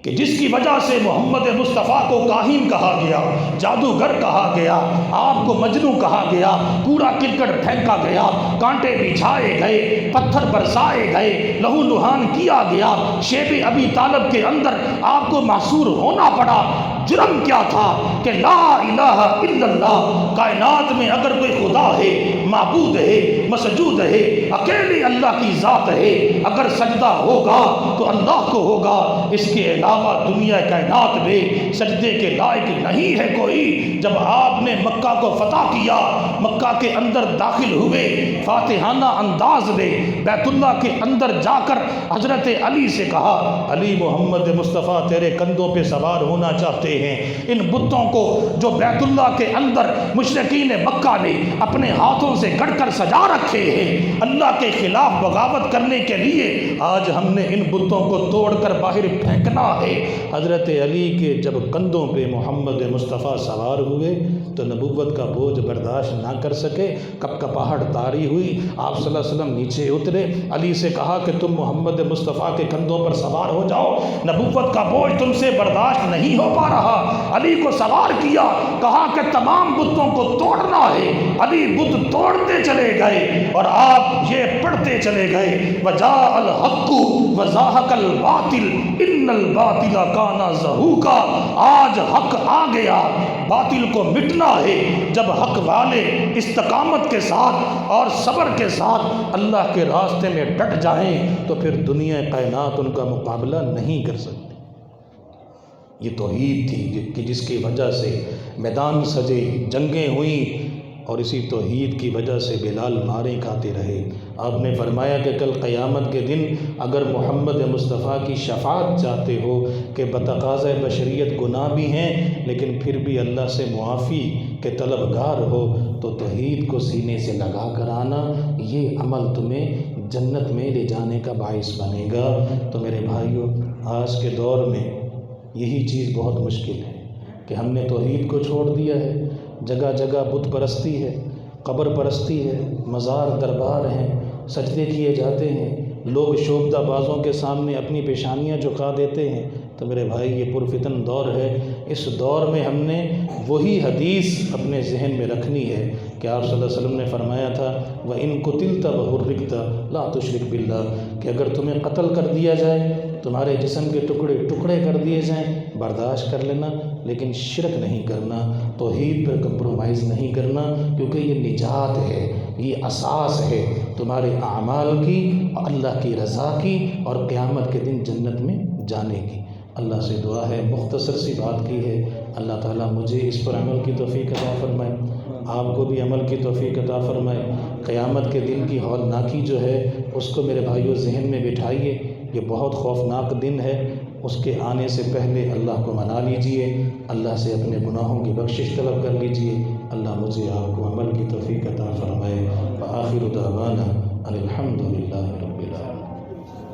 کہ جس کی وجہ سے محمد مصطفیٰ کو کاہن کہا گیا، جادوگر کہا گیا، آپ کو مجنو کہا گیا، کوڑا کرکٹ پھینکا گیا، کانٹے بچھائے گئے، پتھر برسائے گئے، لہو لہان کیا گیا، شیب ابی طالب کے اندر آپ کو محصور ہونا پڑا۔ جرم کیا تھا کہ لا الہ الا اللہ، کائنات میں اگر کوئی خدا ہے، معبود ہے، مسجود ہے، اکیلی اللہ کی ذات ہے، اگر سجدہ ہوگا تو اللہ کو ہوگا، اس کے علاوہ دنیا کائنات میں سجدے کے لائق نہیں ہے کوئی۔ جب آپ نے مکہ کو فتح کیا، مکہ کے اندر داخل ہوئے، فاتحانہ انداز میں بیت اللہ کے اندر جا کر حضرت علی سے کہا، علی محمد مصطفیٰ تیرے کندھوں پہ سوار ہونا چاہتے ہیں۔ ان بتوں کو جو بیت اللہ کے اندر مشرکین مکہ نے اپنے ہاتھوں سے گڑھ کر سجا رکھے ہیں، اللہ کے خلاف بغاوت کرنے کے لیے آج ہم نے ان بتوں کو توڑ کر باہر پھینکنا ہے۔ حضرت علی کے جب کندھوں پہ محمد مصطفیٰ سوار ہوئے تو نبوت کا بوجھ برداشت نہ کر سکے، کپ کپاہٹ طاری ہوئی، آپ صلی اللہ علیہ وسلم نیچے اترے، علی سے کہا کہ تم محمد مصطفیٰ کے کندھوں پر سوار ہو جاؤ، نبوت کا بوجھ تم سے برداشت نہیں ہو پا رہا۔ علی کو سوار کیا، کہا کہ تمام بتوں کو توڑنا ہے، علی بت توڑتے چلے گئے اور آپ یہ پڑھتے چلے گئے، وجاء الحق وزاحق الباطل ان الباطل کان زہوقا، آج حق آ گیا، باطل کو مٹنا ہے۔ جب حق والے استقامت کے ساتھ اور صبر کے ساتھ اللہ کے راستے میں ڈٹ جائیں تو پھر دنیا کائنات ان کا مقابلہ نہیں کر سکتی۔ یہ توحید تھی کہ جس کی وجہ سے میدان سجے، جنگیں ہوئیں، اور اسی توحید کی وجہ سے بلال مارے کھاتے رہے۔ آپ نے فرمایا کہ کل قیامت کے دن اگر محمد مصطفیٰ کی شفاعت چاہتے ہو کہ بتقاضۂ بشریت گناہ بھی ہیں لیکن پھر بھی اللہ سے معافی کے طلبگار ہو تو توحید کو سینے سے لگا کر آنا، یہ عمل تمہیں جنت میں لے جانے کا باعث بنے گا۔ تو میرے بھائیوں، آج کے دور میں یہی چیز بہت مشکل ہے کہ ہم نے توحید کو چھوڑ دیا ہے، جگہ جگہ بت پرستی ہے، قبر پرستی ہے، مزار دربار ہیں، سجدے کیے جاتے ہیں، لوگ شوبدہ بازوں کے سامنے اپنی پیشانیاں جھکا دیتے ہیں۔ تو میرے بھائی یہ پرفتن دور ہے، اس دور میں ہم نے وہی حدیث اپنے ذہن میں رکھنی ہے کہ آپ صلی اللہ علیہ وسلم نے فرمایا تھا وَإِن قُتِلْتَ وَحُرِّقْتَ لَا تُشْرِكْ بِاللَّهِ، کہ اگر تمہیں قتل کر دیا جائے تمہارے جسم کے ٹکڑے ٹکڑے کر دیے جائیں، برداشت کر لینا، لیکن شرک نہیں کرنا، توحید پر کمپرومائز نہیں کرنا، کیونکہ یہ نجات ہے، یہ اساس ہے تمہارے اعمال کی، اللہ کی رضا کی، اور قیامت کے دن جنت میں جانے کی۔ اللہ سے دعا ہے، مختصر سی بات کی ہے، اللہ تعالیٰ مجھے اس پر عمل کی توفیق عطا فرمائے، آپ کو بھی عمل کی توفیق عطا فرمائے۔ قیامت کے دن کی ہولناکی جو ہے اس کو میرے بھائیو ذہن میں بٹھائیے، یہ بہت خوفناک دن ہے، اس کے آنے سے پہلے اللہ کو منا لیجئے، اللہ سے اپنے گناہوں کی بخشش طلب کر لیجئے۔ اللہ مجھے آپ کو عمل کی توفیق عطا فرمائے۔ وآخر دعوانا ان الحمد للہ رب العالمین۔